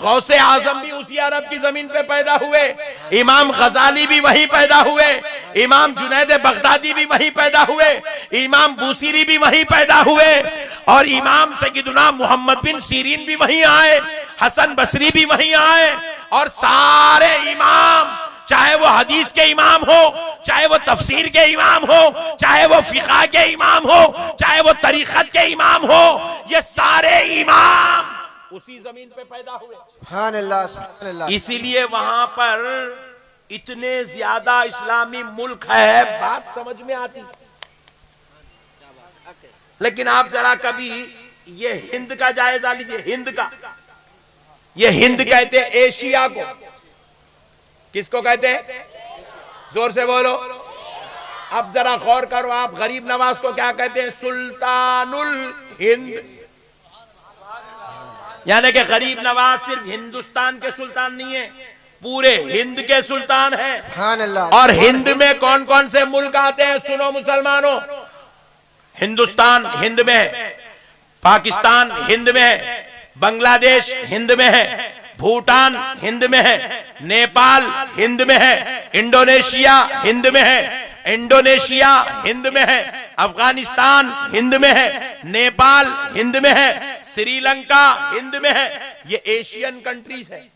गौसे आजम भी उसी अरब की जमीन पे पैदा हुए, इमाम गजाली भी वहीं पैदा हुए, इमाम जुनैद बगदादी भी वहीं पैदा हुए, इमाम बूसीरी भी वहीं पैदा हुए, और इमाम सैयदना मोहम्मद बिन सीरीन भी वहीं आए, हसन बसरी भी वहीं आए। और सारे इमाम, चाहे वो हदीस के इमाम हो, चाहे वो तफसीर के इमाम हो, चाहे वो फिक़ा के इमाम हो, चाहे वो तरीक़त के इमाम हो, ये सारे इमाम उसी जमीन पे पैदा हुए। सुभान अल्लाह, सुभान अल्लाह। इसीलिए वहां पर इतने ज्यादा इस्लामी मुल्क है, बात समझ में आती। लेकिन आप जरा कभी ये हिंद का जायजा लीजिए, हिंद का। ये हिंद कहते हैं एशिया को। किसको कहते हैं? जोर से बोलो। अब जरा गौर करो, आप गरीब नवाज को क्या कहते हैं? सुल्तानुल हिंद। यानी कि गरीब नवाज सिर्फ हिंदुस्तान के सुल्तान नहीं है, पूरे हिंद के सुल्तान है। सुभान अल्लाह। और हिंद में कौन कौन से मुल्क आते हैं सुनो मुसलमानों। हिंदुस्तान हिंद में है, पाकिस्तान हिंद में है, बांग्लादेश हिंद में है, भूटान हिंद में है, नेपाल हिंद में है, इंडोनेशिया हिंद में है, इंडोनेशिया हिंद में है, अफगानिस्तान हिंद में है, नेपाल हिंद में है, श्रीलंका हिंद में है। ये एशियन कंट्रीज है,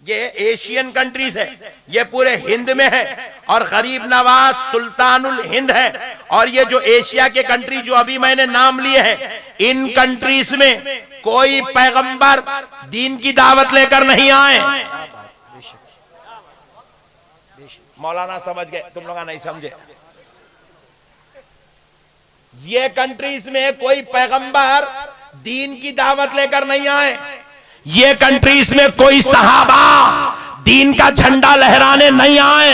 ये एशियन कंट्रीज है, ये पूरे हिंद में है। और गरीब नवाज सुल्तानुल हिंद है। और ये जो एशिया के कंट्री जो अभी मैंने नाम लिए हैं, इन कंट्रीज में कोई पैगंबर दीन की दावत लेकर नहीं आए। मौलाना समझ गए, तुम लोग नहीं समझे। ये कंट्रीज में कोई पैगंबर दीन की दावत लेकर नहीं आए। ये कंट्रीज में कोई सहाबा दीन का झंडा लहराने नहीं आए।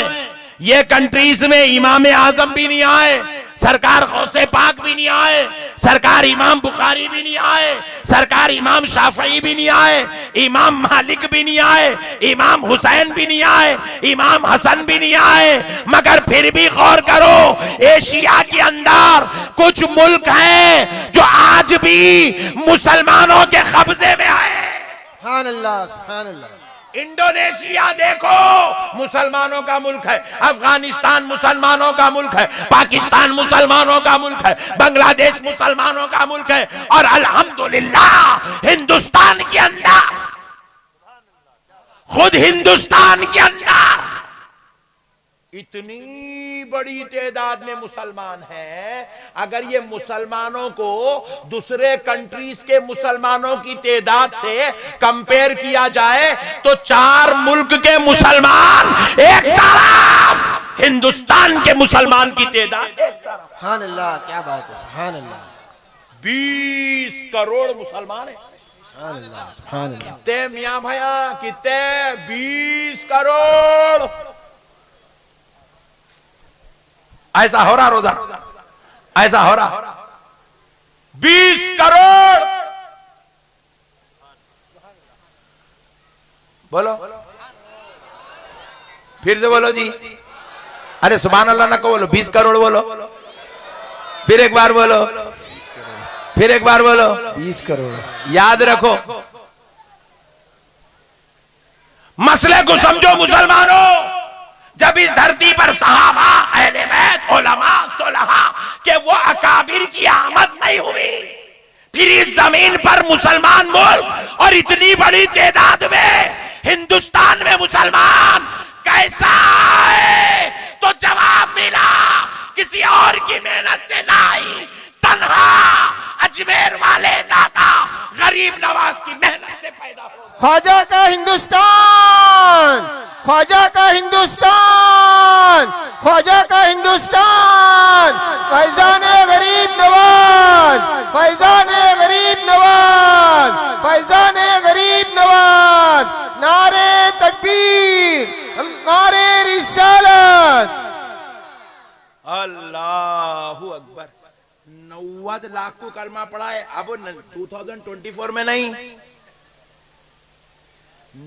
ये कंट्रीज में इमाम आजम भी नहीं आए, सरकार गौसे पाक भी नहीं आए, सरकार इमाम बुखारी भी नहीं आए, सरकार इमाम शाफई भी नहीं आए, इमाम मालिक भी नहीं आए, इमाम हुसैन भी नहीं आए, इमाम हसन भी नहीं आए। मगर फिर भी गौर करो, एशिया के अंदर कुछ मुल्क हैं जो आज भी मुसलमानों के कब्जे में आए। सुभान अल्लाह, सुभान अल्लाह। इंडोनेशिया देखो, मुसलमानों का मुल्क है। अफगानिस्तान मुसलमानों का मुल्क है, पाकिस्तान मुसलमानों का मुल्क है, बांग्लादेश मुसलमानों का मुल्क है। और अल्हम्दुलिल्लाह हिंदुस्तान के अंदर, खुद हिंदुस्तान के अंदर इतनी बड़ी तादाद में मुसलमान हैं। अगर ये मुसलमानों को दूसरे कंट्रीज के मुसलमानों की तादाद से कंपेयर किया जाए तो 4 मुल्क के मुसलमान एक तरफ, हिंदुस्तान के मुसलमान की तादाद एक तरफ। सुभान अल्लाह, क्या बात है। सुभान अल्लाह। 20 करोड़ मुसलमान है। सुभान अल्लाह, सुभान अल्लाह। कितने मियां भैया, कितने? 20 करोड़। ऐसा हो रहा रोजा, ऐसा हो रहा। 20 करोड़। बोलो, फिर से बोलो जी। अरे सुभान अल्लाह ना को बोलो, 20 करोड़ बोलो। फिर एक बार बोलो, फिर एक बार बोलो। 20 करोड़। याद रखो, मसले को समझो मुसलमानों। जब इस धरती पर सहाबा, अहले बैत, उलमा, सुलहा के वो अकाबिर की आमद नहीं हुई, फिर इस जमीन पर मुसलमान मुल्क और इतनी बड़ी तादाद में हिंदुस्तान में मुसलमान कैसा है? तो जवाब मिला, किसी और की मेहनत से नहीं, तन्हा अजमेर वाले दाता गरीब नवाज की मेहनत से पैदा हो। ख्वाजा का हिंदुस्तान, ख्वाजा का हिंदुस्तान, ख्वाजा का हिंदुस्तान। फैजान गरीब नवाज, फैजान गरीब नवाज, फैजान गरीब नवाज। नारे तकबीर, नारे रिसालत। अल्लाहु अकबर। 90 लाख को कलमा पड़ा है। अब 2024 में नहीं,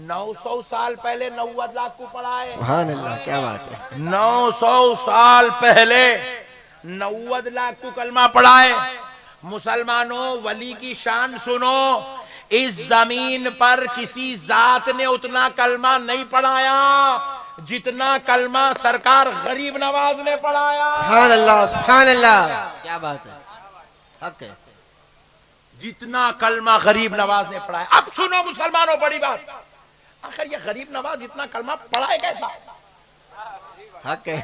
900 साल पहले 90 लाख को पड़ा है। सुभान अल्लाह, क्या बात है। 900 साल पहले 90 लाख को कलमा पड़ा है। मुसलमानों, वली की शान सुनो। इस जमीन पर किसी जात ने उतना कलमा नहीं पढ़ाया जितना कलमा सरकार गरीब नवाज ने पढ़ाया। सुभान अल्लाह, सुभान अल्लाह, क्या बात है। हक है। जितना कलमा गरीब नवाज ने पढ़ाया। अब सुनो मुसलमानों, बड़ी बात, आखिर ये गरीब नवाज इतना कलमा पढ़ाए कैसा? हक है।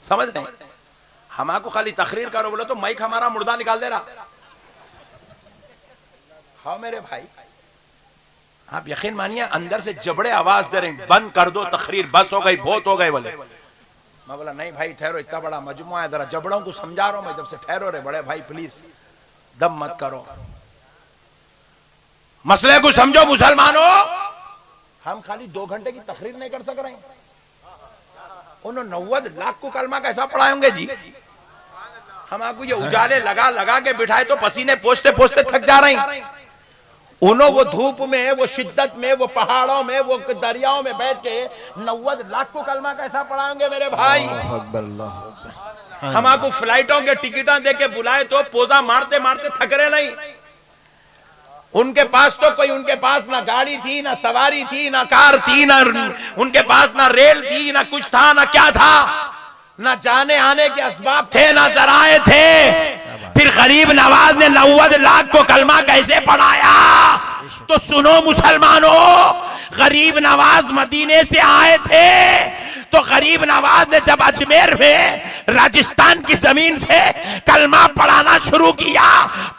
समझ नहीं। हमारे खाली तकरीर करो बोले तो माइक हमारा मुर्दा निकाल दे रहा। हाँ मेरे भाई, आप यकीन मानिए अंदर से जबड़े आवाज दे रहे, बंद कर दो तकरीर, बस हो गई, बहुत हो गए बोले। मैं बोला नहीं भाई ठहरो, इतना बड़ा मजमुआ है, जरा जबड़ों को समझा रहा हूं मैं, जब से ठहरो रे बड़े भाई, प्लीज दम मत करो, मसले को समझो मुसलमानों। हम खाली 2 घंटे की तकरीर नहीं कर सक रहे हैं। उन्होंने 90 लाख को कलमा कैसा पढ़ाए होंगे जी? हम आपको ये उजाले लगा लगा के बिठाए तो पसीने पोंछते पोंछते थक जा रही। उन्हों वो धूप में, वो शिद्दत में, वो पहाड़ों में, वो दरियाओं में बैठ के 90 लाख को कलमा कैसा पढ़ाएंगे मेरे भाई। हम आपको फ्लाइटों के टिकटा दे के बुलाए तो पोजा मारते मारते थक रहे नहीं। उनके पास तो कोई, उनके पास ना गाड़ी थी, ना सवारी थी, ना कार थी, ना उनके पास ना रेल थी, ना कुछ था, ना क्या था, ना जाने आने के असबाब थे, ना जराए थे। फिर गरीब नवाज ने 90 लाख को कलमा कैसे पढ़ाया? तो सुनो मुसलमानों, गरीब नवाज मदीने से आए थे तो गरीब नवाज ने जब अजमेर में राजस्थान की जमीन से कलमा पढ़ाना शुरू किया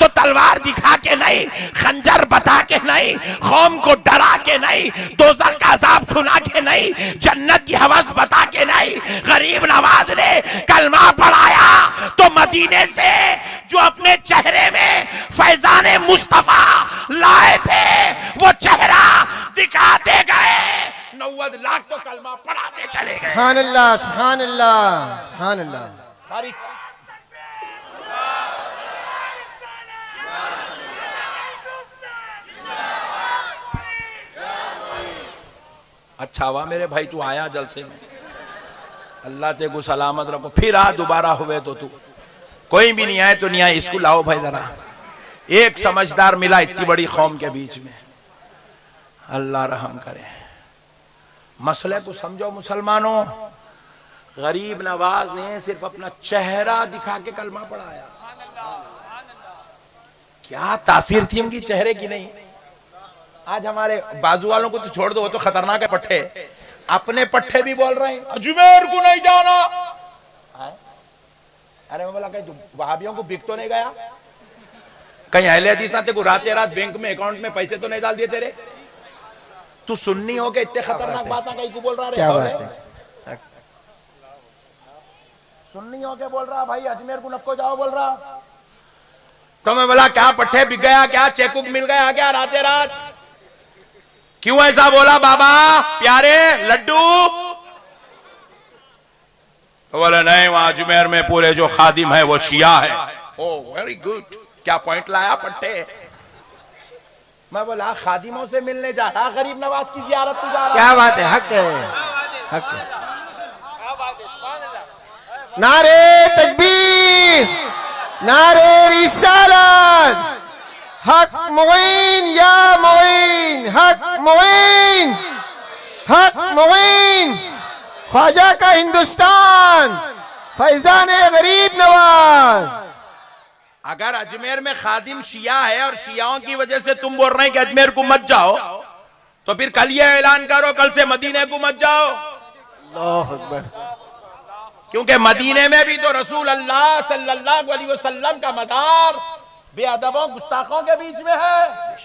तो तलवार दिखा के नहीं, खंजर बता के नहीं, कौम को डरा के नहीं, दोज़ख का अज़ाब सुना के नहीं, जन्नत की हवस बता के नहीं, गरीब नवाज ने कलमा पढ़ाया तो मदीने से जो अपने चेहरे में फैजाने मुस्तफा लाए थे वो चेहरा दिखाते गए। 90 लाख तो कलमा पढ़ाते चले गए। सुभान अल्लाह, सुभान अल्लाह, सुभान अल्लाह। सारी अच्छा हुआ मेरे भाई तू आया जलसे में, अल्लाह ते को सलामत रखो। फिर आ दोबारा हुए तो तू, कोई भी नहीं आए तो नहीं आए, इसको लाओ भाई जरा। एक समझदार मिला इतनी बड़ी कौम के बीच में, अल्लाह रहम करे। मसले को समझो मुसलमानों, गरीब नवाज ने सिर्फ अपना चेहरा दिखा के कलमा पढ़ाया। क्या तासीर थी उनकी चेहरे की नहीं। आज हमारे बाजू वालों को तो छोड़ दो, वो तो खतरनाक है पट्टे, अपने पट्टे भी बोल रहे हैं अजमेर को नहीं जाना। अरे मैं बोला कहीं वहाबियों को बिक तो नहीं गया, कहीं अहले हदीस को रातें रात बैंक में अकाउंट में पैसे तो नहीं डाल दिए तेरे? तू सुन्नी हो के इतने खतरनाक बात कहीं को बोल रहा है? क्या बात है? सुन्नी हो के बोल रहा भाई अजमेर को नको जाओ बोल रहा। तो मैं बोला क्या पट्टे बिक गया, क्या चेकबुक मिल गया क्या रातें रात? क्यों ऐसा बोला बाबा प्यारे लड्डू? तो बोला नहीं, वहां अजमेर में पूरे जो खादिम है वो शिया है। ओ वेरी गुड, क्या पॉइंट लाया पट्टे। मैं बोला खादिमों से मिलने जा रहा, गरीब नवाज की जियारत तू जा रहा? क्या बात है, हक है, हक है। नारे तकबीर, नारे रिसालत, हक मुईन या मुईन, हक मुईन, हक मुईन, ख्वाजा का हिंदुस्तान, फैजान गरीब नवाज। अगर अजमेर में खादिम शिया है और शियाओं की वजह से तुम बोल रहे हैं कि अजमेर को मत जाओ, तो फिर कल ये ऐलान करो कल से मदीने को मत जाओ। अल्लाहु अकबर। क्योंकि मदीने में भी तो रसूल अल्लाह सल्लल्लाहु अलैहि वसल्लम का मदार बेअदबों गुस्ताखों के बीच में है।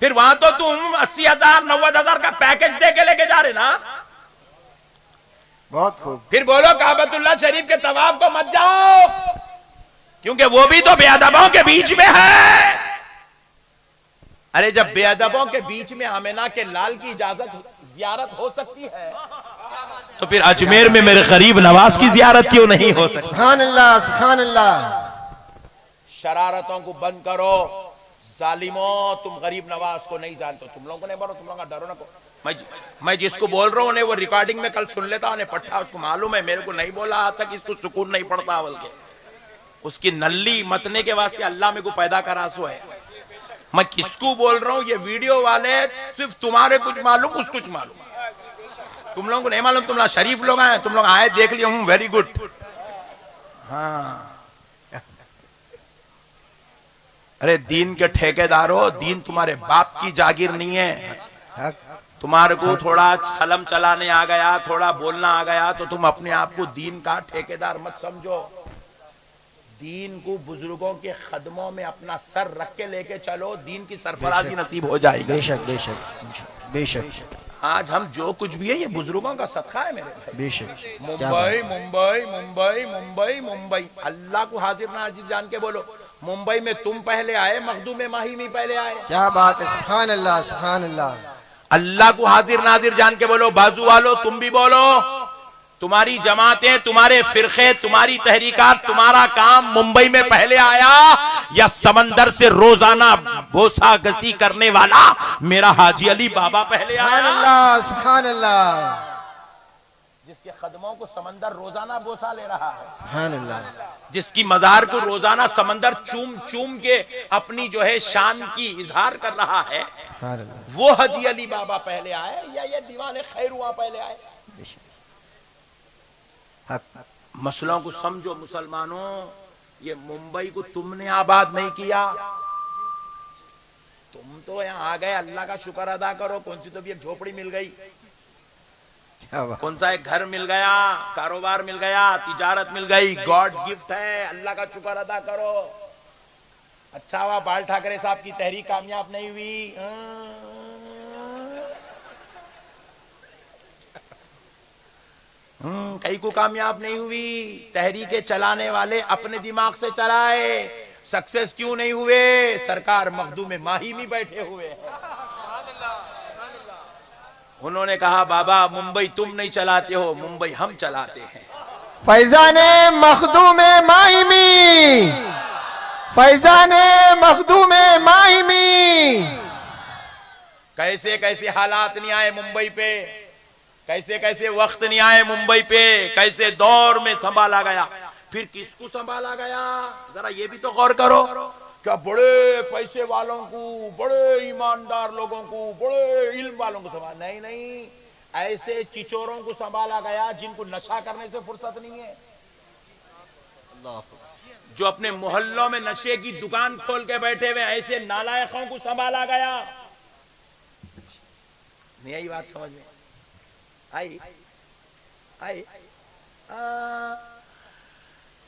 फिर वहां तो तुम 80,000 90,000 का पैकेज दे के लेके जा रहे ना। बहुत खूब। फिर बोलो काबतुल्लाह शरीफ के तवाफ को मत जाओ, क्योंकि वो भी तो बेअदबों के बीच में है। अरे जब बेअदबों के बीच में आमिना के लाल की इजाजत जियारत हो सकती है तो फिर अजमेर में मेरे गरीब नवाज की जियारत क्यों नहीं हो सकती? सुभान अल्लाह, सुभान अल्लाह। शरारतों को बंद करो जालिमों, तुम गरीब नवाज को नहीं जानते, तुम लोगों ने बोलो, तुम लोग डरो ना को। मैं जिसको बोल रहा हूँ उन्हें वो रिकॉर्डिंग में कल सुन लेता, उन्हें पट्टा उसको मालूम है, मेरे को नहीं बोला आज तक इसको सुकून नहीं पड़ता, बल्कि उसकी नल्ली मतने के वास्ते अल्लाह में को पैदा करा सो है। मैं किसको बोल रहा हूँ, ये वीडियो वाले सिर्फ तुम्हारे कुछ मालूम कुछ कुछ मालूम, तुम लोगों को नहीं मालूम। तुम लोग शरीफ लोग आए, तुम लोग आए देख लिया हूँ, वेरी गुड। हाँ अरे दीन के ठेकेदारों, दीन तुम्हारे बाप की जागीर नहीं है। तुम्हारे को थोड़ा कलम चलाने आ गया, थोड़ा बोलना आ गया तो तुम अपने आप को दीन का ठेकेदार मत समझो। दीन को बुजुर्गों के खदमों में अपना सर रख के लेके चलो, दीन की सरफराजी नसीब हो जाएगी। बेशक बेशक बेशक। आज हम जो कुछ भी है ये बुजुर्गों का सदका है मेरे भाई। बेशक। मुंबई मुंबई मुंबई मुंबई मुंबई, अल्लाह को हाजिर नाजिर जान के बोलो, मुंबई में तुम पहले आए, मखदूम माहिमी पहले आए। क्या बात है, सुभान अल्लाह, सुभान अल्लाह। अल्लाह को हाजिर नाजिर जान के बोलो, बाजू वालों तुम भी बोलो, तुम्हारी जमातें, तुम्हारे फिरके, तुम्हारी तहरीकात, तुम्हारा काम मुंबई में पहले आया या समंदर से रोजाना बोसा गसी करने वाला मेरा हाजी अली बाबा पहले सुभान आया, अल्लाह, सुभान अल्लाह, जिसके कदमों को समंदर रोजाना बोसा ले रहा है, सुभान अल्लाह, जिसकी मजार को रोजाना समंदर चूम चूम के अपनी जो है शान की इजहार कर रहा है, सुभान अल्लाह। वो हाजी अली बाबा पहले आए या ये दीवाने खैरुआ पहले आए? हक। मसलों को समझो मुसलमानों, ये मुंबई को तुमने आबाद नहीं किया, तुम तो यहाँ आ गए, अल्लाह का शुक्र अदा करो। कौन सी तो भी एक झोपड़ी मिल गई, क्या बात। कौन सा एक घर मिल गया, कारोबार मिल गया, तिजारत मिल गई, गॉड गिफ्ट है, अल्लाह का शुक्र अदा करो। अच्छा हुआ बाल ठाकरे साहब की तहरीक कामयाब नहीं हुई। कई को कामयाब नहीं हुई। तहरीके चलाने वाले अपने दिमाग से चलाए, सक्सेस क्यों नहीं हुए? सरकार मखदूम माही में बैठे हुए हैं। उन्होंने कहा बाबा मुंबई तुम नहीं चलाते हो, मुंबई हम चलाते हैं। फैजाने मखदूम माहिमी, फैजाने मखदूम माहिमी। कैसे कैसे हालात नहीं आए मुंबई पे, कैसे कैसे वक्त नहीं आए मुंबई पे, कैसे दौर में संभाला गया। फिर किसको संभाला गया, जरा ये भी तो गौर करो। क्या बड़े पैसे वालों को, बड़े ईमानदार लोगों को, बड़े इल्म वालों को संभाला? नहीं नहीं, ऐसे चिचोरों को संभाला गया जिनको नशा करने से फुर्सत नहीं है, जो अपने मोहल्लों में नशे की दुकान खोल के बैठे हुए, ऐसे नालायकों को संभाला गया। नहीं आई बात समझ में? आई आई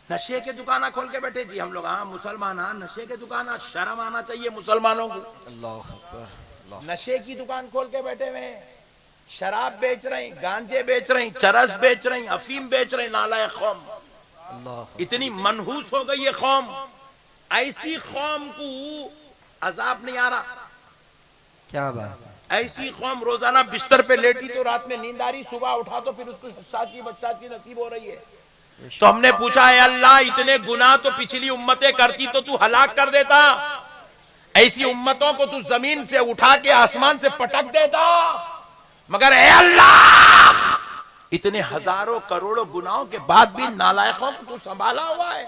नशे के दुकाना खोल के बैठे जी हम लोग। हाँ मुसलमान, हाँ नशे के दुकाना, शर्म आना चाहिए मुसलमानों को। अल्लाह अकबर। नशे की दुकान खोल के बैठे हुए, शराब बेच रहे, गांजे बेच रहे, चरस बेच रहे, अफीम बेच रहे, नालायक कौम। अल्लाह। इतनी मनहूस हो गई ये कौम, ऐसी कौम को अजाब नहीं आ रहा। क्या बात। ऐसी कौम रोजाना बिस्तर पे लेटी तो रात में नींद आ रही, सुबह उठा तो फिर उसको शादी बच्चा की नसीब हो रही है। तो हमने पूछा है अल्लाह, इतने गुनाह तो पिछली उम्मतें करती तो तू हलाक कर देता, ऐसी उम्मतों को तू जमीन से उठा के आसमान से पटक देता, मगर ए अल्लाह इतने हजारों करोड़ों गुनाहों के बाद भी नालायकों को तू संभाला हुआ है।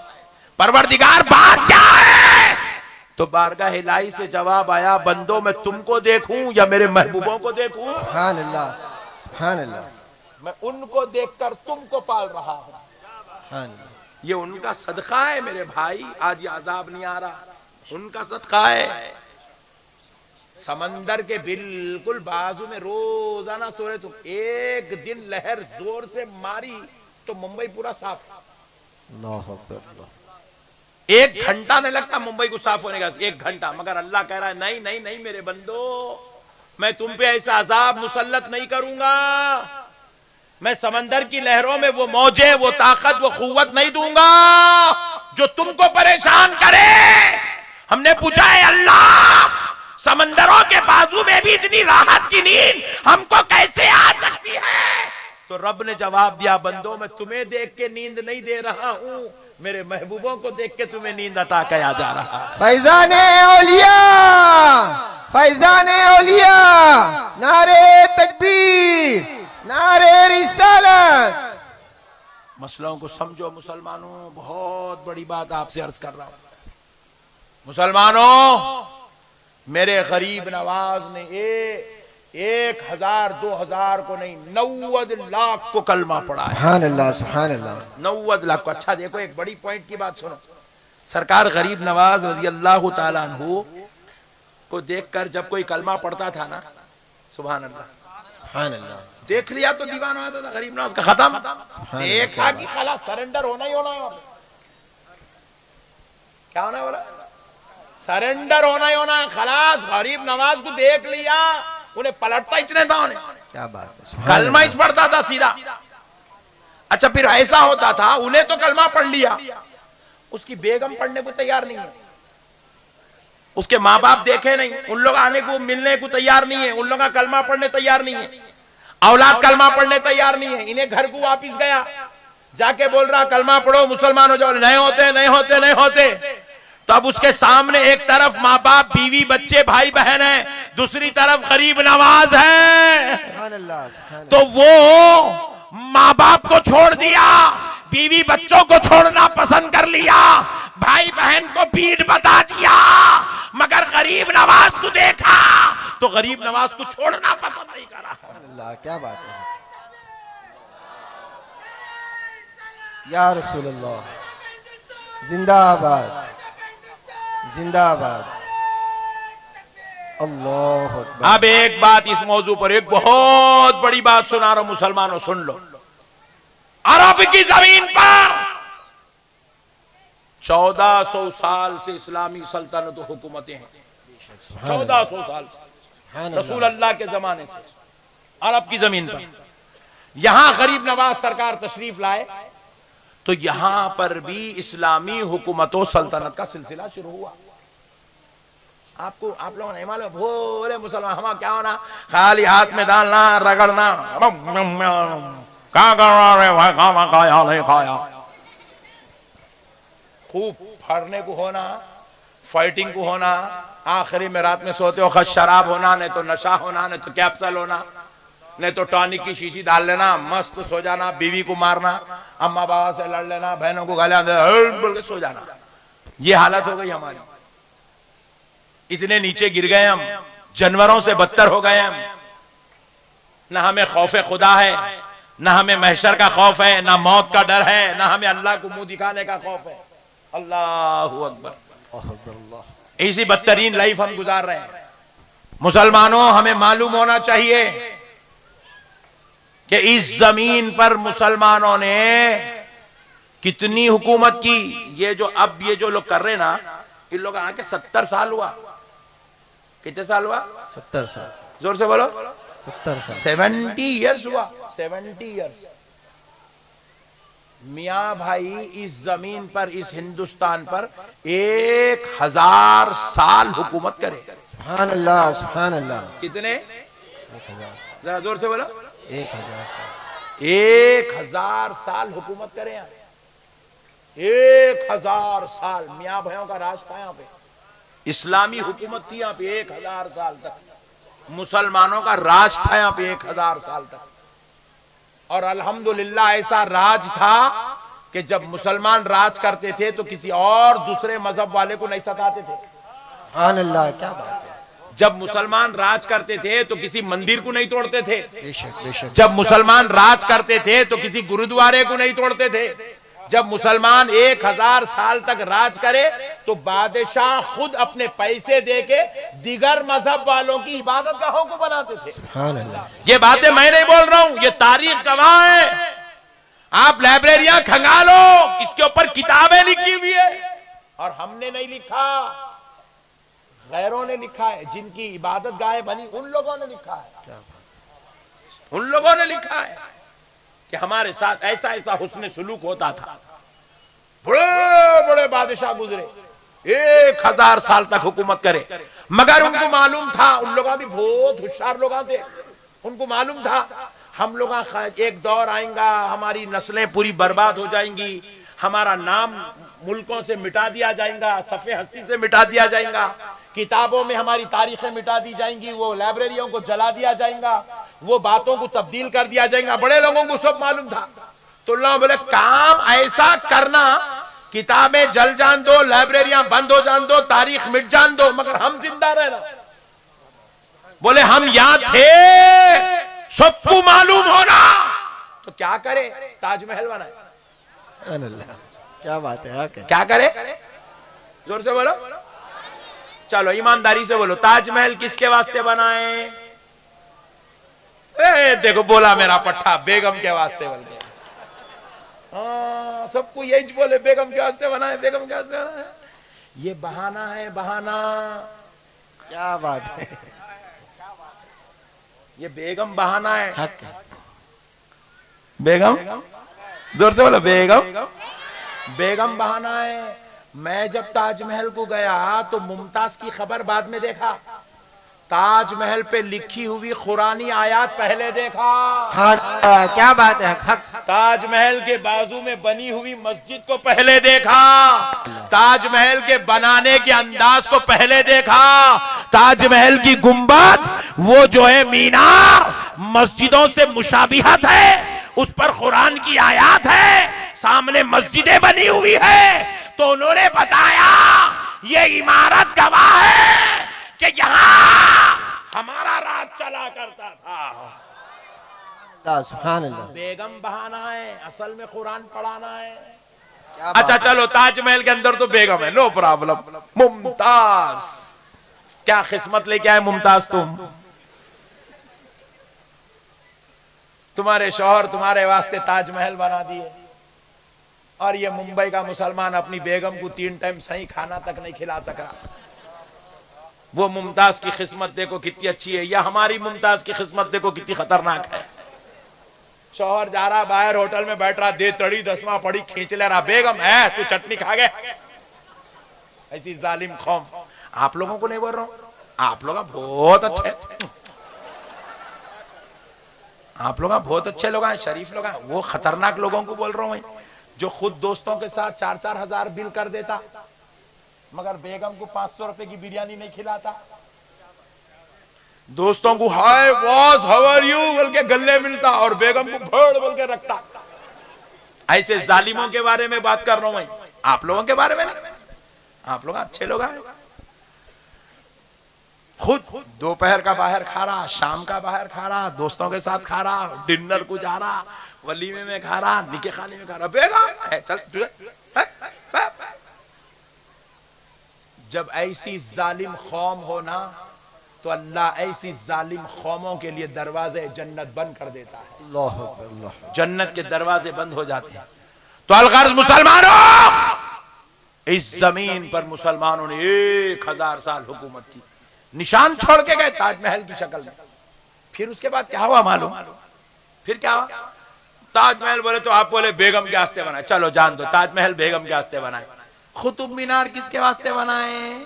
परवरदिगार बात क्या है? तो बारगाह इलाही से जवाब आया, बंदों मैं तुमको देखूं या मेरे महबूबों को देखूं? सुभान अल्लाह, सुभान अल्लाह। मैं उनको देखकर तुमको पाल रहा हूं, ये उनका सदका है मेरे भाई। आज ये अजाब नहीं आ रहा, उनका सदका है। समंदर के बिल्कुल बाजू में रोजाना सो रहे तुम, एक दिन लहर जोर से मारी तो मुंबई पूरा साफ। अल्लाह अकबर। 1 घंटा नहीं लगता मुंबई को साफ होने का, 1 घंटा। मगर अल्लाह कह रहा है नहीं नहीं नहीं मेरे बंदो, मैं तुम पे ऐसा अजाब मुसल्लत नहीं करूंगा, मैं समंदर की लहरों में वो मौजे, वो ताकत, वो कुव्वत नहीं दूंगा जो तुमको परेशान करे। हमने पूछा है अल्लाह, समंदरों के बाजू में भी इतनी राहत की नींद हमको कैसे आ सकती है? तो रब ने जवाब दिया, बंदो मैं तुम्हें देख के नींद नहीं दे रहा हूं, मेरे महबूबों को देख के तुम्हें नींद अता किया जा रहा है। फैजाने औलिया, फैजाने औलिया, नारे तकबीर, नारे रिसालत। मसलों को समझो मुसलमानों, बहुत बड़ी बात आपसे अर्ज कर रहा हूं। मुसलमानों, मेरे गरीब नवाज ने 1000 2000 को नहीं 90 लाख को कलमा पढ़ा है। सुभान अल्लाह, सुभान अल्लाह। 90 लाख को। अच्छा देखो, एक बड़ी पॉइंट की बात सुनो। सरकार गरीब नवाज रजी अल्लाह ताला अन्हु को देखकर जब कोई कलमा पढ़ता था ना, सुभान अल्लाह, सुभान अल्लाह, देख लिया तो दीवाना होता था गरीब नवाज का, खत्म। देखा कि खला सरेंडर होना ही होना है। क्या होना है बोला? सरेंडर होना ही होना है, खलास। गरीब नवाज को देख लिया, उन्हें पलटता ही नहीं था, उन्हें क्या बात है, कलमा ही पढ़ता था सीधा। अच्छा फिर ऐसा होता था, उन्हें तो कलमा पढ़ लिया, उसकी बेगम पढ़ने को तैयार नहीं है, उसके माँ बाप देखे नहीं, उन लोग आने को मिलने को तैयार नहीं है, उन लोग का कलमा पढ़ने तैयार नहीं है। औलाद कलमा पढ़ने तैयार नहीं है, इन्हें घर को वापिस गया, जाके बोल रहा कलमा पढ़ो मुसलमान हो जाओ, नहीं होते नहीं होते नहीं होते। तब उसके सामने एक तरफ माँ बाप बीवी बच्चे भाई बहन है, दूसरी तरफ गरीब नवाज है। तो वो माँ बाप को छोड़ दिया, बीवी बच्चों को छोड़ना पसंद कर लिया, भाई बहन को पीठ बता दिया, मगर गरीब नवाज को देखा तो गरीब नवाज को छोड़ना पसंद नहीं करा। अल्लाह क्या बात है या रसूलल्लाह, जिंदाबाद जिंदाबाद। अल्लाह अकबर। अब एक बात इस मौजू पर, एक बहुत बड़ी बात सुना रहा हूं, मुसलमानों सुन लो। अरब की जमीन पर 1400 साल से इस्लामी सल्तनत हुकूमतें हैं, 1400 साल से, रसूल अल्लाह के जमाने से अरब की जमीन पर। यहां गरीब नवाज सरकार तशरीफ लाए तो यहां पर भी इस्लामी हुकूमतों सल्तनत का सिलसिला शुरू हुआ। आपको आप लोगों ने मालूम, भोले मुसलमान हमारा क्या होना, खाली हाथ में डालना रगड़ना, क्या कर रहे भाई, खाना खाया नहीं खाया, खूब फाड़ने को होना, फाइटिंग को होना, आखिरी में रात में सोते वक्त शराब होना, नहीं तो नशा होना, नहीं तो कैप्सूल होना, नहीं तो टॉनिक की शीशी डाल लेना, मस्त सो जाना, बीवी को मारना, अम्मा बाबा से लड़ लेना, बहनों को गालियां बोल के सो जाना। ये हालत हो गई हमारी, इतने नीचे गिर गए हम, जानवरों से बदतर हो गए हम। ना हमें खौफे खुदा है, ना हमें महशर का खौफ है, ना मौत का डर है, ना हमें अल्लाह को मुंह दिखाने का खौफ है। अल्लाहु अकबर। इसी बदतरीन लाइफ हम गुजार रहे हैं। मुसलमानों, हमें मालूम होना चाहिए कि इस जमीन पर मुसलमानों ने कितनी हुकूमत की। ये जो लोग कर रहे ना, इन लोग आके 70 साल हुआ। कितने साल हुआ? 70 साल। जोर से बोलो। 70 साल। 70 ईयर्स हुआ, 70 ईयर्स। मियाँ भाई इस जमीन पर, इस हिंदुस्तान पर 1000 साल हुकूमत करे। सुभान अल्लाह सुभान अल्लाह। कितने? 1000। जरा जोर से बोलो। 1000 साल। 1000 साल हुकूमत करे यहाँ। 1000 साल मियाँ भाइयों का राज था यहाँ पे, इस्लामी हुकूमत थी यहाँ पे 1000 साल तक, मुसलमानों का राज था यहाँ पे 1000 साल तक। और अल्हम्दुलिल्लाह ऐसा राज था कि जब मुसलमान राज करते थे तो किसी और दूसरे मजहब वाले को नहीं सताते थे। सुभान अल्लाह क्या बात है। जब मुसलमान राज करते थे तो किसी मंदिर को नहीं तोड़ते थे। बेशक बेशक। जब मुसलमान राज करते थे तो किसी गुरुद्वारे को नहीं तोड़ते थे। जब मुसलमान 1000 साल तक राज करे तो बादशाह खुद अपने पैसे देके दिगर मजहब वालों की इबादत गाहों को बनाते थे। सुभान अल्लाह। ये बातें मैं नहीं बोल रहा हूं, ये तारीख गवाह है। आप लाइब्रेरियां खंगालो, इसके ऊपर किताबें लिखी हुई है। और हमने नहीं लिखा, गैरों ने लिखा है। जिनकी इबादत गाहें बनी उन लोगों ने लिखा है, उन लोगों ने लिखा है कि हमारे साथ ऐसा ऐसा हुस्न सुलूक होता था। बड़े बड़े बादशाह गुजरे, 1000 साल तक हुकूमत करे, मगर उनको मालूम था, उन लोग भी बहुत होशियार लोग थे, उनको मालूम था हम लोग एक दौर आएगा, हमारी नस्लें पूरी बर्बाद हो जाएंगी, हमारा नाम मुल्कों से मिटा दिया जाएगा, सफ़े हस्ती से मिटा दिया जाएगा, किताबों में हमारी तारीखें मिटा दी जाएंगी, वो लाइब्रेरियों को जला दिया जाएगा, वो बातों को तब्दील कर दिया जाएगा। बड़े लोगों को सब मालूम था। तो अल्लाह बोले काम ऐसा करना, किताबें जल जान दो, लाइब्रेरियां बंद हो जान दो, तारीख मिट जान दो, मगर हम जिंदा रहना। बोले हम यहां थे, सबको मालूम होना। तो क्या करे? ताजमहल बनाए। सुभान अल्लाह क्या बात है। क्या करे? जोर से बोलो। चलो ईमानदारी से बोलो, ताजमहल किसके वास्ते बनाए? देखो बोला मेरा पट्टा, बेगम के वास्ते बोल के। हाँ, सबको यही बोले बेगम के वास्ते बनाए, बेगम के वास्ते बनाए। ये बहाना है, बहाना। क्या बात है। ये बेगम बहाना है। हक है। बेगम, जोर से बोलो। बेगम, बेगम बहाना है। मैं जब ताजमहल को गया तो मुमताज की खबर बाद में देखा, ताजमहल पे लिखी हुई कुरानी आयत पहले देखा। हाँ क्या बात है। हक ताजमहल के बाजू में बनी हुई मस्जिद को पहले देखा। ताजमहल के बनाने के अंदाज को पहले देखा। ताजमहल की गुंबद वो जो है मीनार मस्जिदों से मुशाबिहत है, उस पर कुरान की आयत है, सामने मस्जिदें बनी हुई है। तो उन्होंने बताया ये इमारत गवाह है कि यहां हमारा राज चला करता था। सुभान अल्लाह। बेगम बहाना है, असल में कुरान पढ़ाना है। क्या अच्छा बात चलो, ताजमहल के अंदर तो बेगम है, नो प्रॉब्लम। मुमताज, क्या किस्मत लेके आए मुमताज तुम। तुम्हारे शौहर तुम्हारे वास्ते ताजमहल बना दिए, और ये मुंबई का मुसलमान अपनी बेगम को 3 टाइम सही खाना तक नहीं खिला सका। वो मुमताज की किस्मत देखो कितनी अच्छी है, या हमारी मुमताज की किस्मत देखो कितनी खतरनाक है। शौहर जा रहा बाहर होटल में बैठ रहा, दे तड़ी 10वां पड़ी खींच ले रहा, बेगम है तू चटनी खा गए। ऐसी जालिम कौम। आप लोगों को नहीं बोल रहा हूं, आप लोग बहुत अच्छे, आप लोग बहुत अच्छे लोग हैं, शरीफ लोग हैं। वो खतरनाक लोगों को बोल रहा हूं, जो खुद दोस्तों के साथ 4-4 हजार बिल कर देता, मगर बेगम को 500 रुपए की बिरयानी नहीं खिलाता। दोस्तों को हाय बॉस हाउ आर यू बोल के गले मिलता, और बेगम को भड़ बोल के रखता। ऐसे जालिमों के बारे में बात कर रहा हूं मैं, आप लोगों के बारे में नहीं। आप लोग अच्छे लोग हैं। खुद दोपहर का बाहर खा रहा, शाम का बाहर खा रहा, दोस्तों के साथ खा रहा, डिनर को जा रहा, वलीमे में खा रहा, निके खाने में खा रहा। बेगम चल, जब ऐसी जालिम कौम हो ना, तो अल्लाह ऐसी जालिम कौमों के लिए दरवाजे जन्नत बंद कर देता है। अल्लाह अल्लाह। जन्नत के दरवाजे बंद हो जाते हैं। तो अलगर्ज मुसलमानों, इस जमीन पर मुसलमानों ने 1000 साल हुकूमत की, निशान छोड़ के गए ताजमहल की शक्ल में। फिर उसके बाद क्या हुआ मालूम? फिर क्या हुआ? ताजमहल बोले तो आप बोले बेगम के वास्ते बनाए, चलो जान दो, ताजमहल बेगम के वास्ते बनाए। कुतुब मीनार किसके वास्ते बनाए?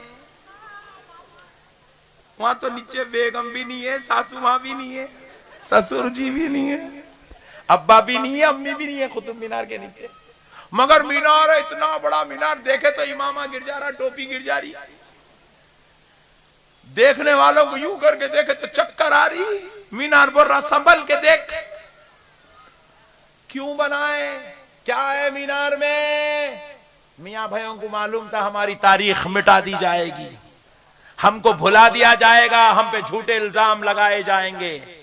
वहां तो नीचे बेगम भी नहीं है, सासू माँ भी नहीं है, ससुर जी भी नहीं है, अब्बा भी नहीं है, अम्मी भी नहीं है कुतुब मीनार के नीचे। मगर मीनार है, इतना बड़ा मीनार, देखे तो इमामा गिर जा रहा, टोपी गिर जा रही, देखने वालों को यूं करके देखे तो चक्कर आ रही। मीनार बोल रहा संभल के देख। क्यों बनाए? क्या है मीनार में? मियां भाइयों को मालूम था हमारी तारीख मिटा दी जाएगी, हमको भुला दिया जाएगा, हम पे झूठे इल्जाम लगाए जाएंगे।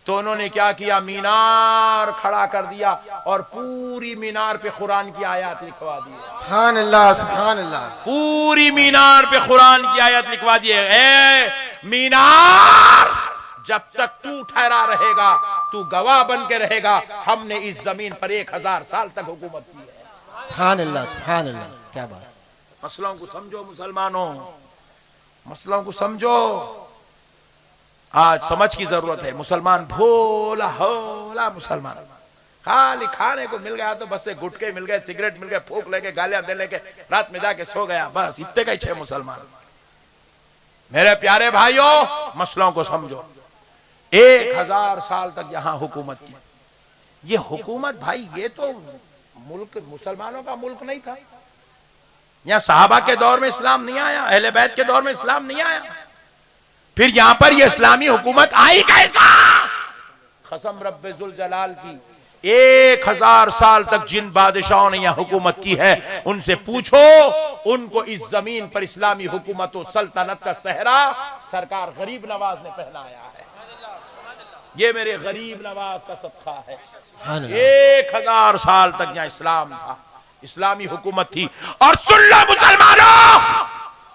तो उन्होंने क्या किया? मीनार खड़ा कर दिया और पूरी मीनार पे कुरान की आयत लिखवा दी। सुभान अल्लाह सुभान अल्लाह। पूरी मीनार पे कुरान की आयत लिखवा दी है। ए मीनार, जब तक तू ठहरा रहेगा, तू गवाह बन के रहेगा, हमने इस जमीन पर 1000 साल तक हुकूमत की है। सुभान अल्लाह सुभान अल्लाह। क्या बात। मसलों को समझो मुसलमानों, मसलों को समझो। आज समझ की जरूरत है। मुसलमान भोला होला मुसलमान, खाली खाने को मिल गया तो बस से गुटके मिल गए, सिगरेट मिल गए, फूक लेके गालियां दे लेके रात में जाके सो गया, बस इतने का ही छे मुसलमान। मेरे प्यारे भाइयों, मसलों को समझो। 1000 साल तक यहां हुकूमत की। ये हुकूमत भाई, ये तो मुल्क मुसलमानों का मुल्क नहीं था। यहां सहाबा के दौर में इस्लाम नहीं आया, अहले बैत के दौर में इस्लाम नहीं आया। फिर यहां पर ये इस्लामी हुकूमत आई कैसा? कसम रब्बे जुल जलाल की, 1000 साल तक जिन बादशाहों ने यहां हुकूमत की है, उनसे पूछो, उनको इस जमीन पर इस्लामी हुकूमत और सल्तनत का सहरा सरकार गरीब नवाज ने पहनाया है। ये मेरे गरीब नवाज का सदका है। 1000 साल तक यहां इस्लाम था, इस्लामी हुकूमत थी। और सुन लो मुसलमानों,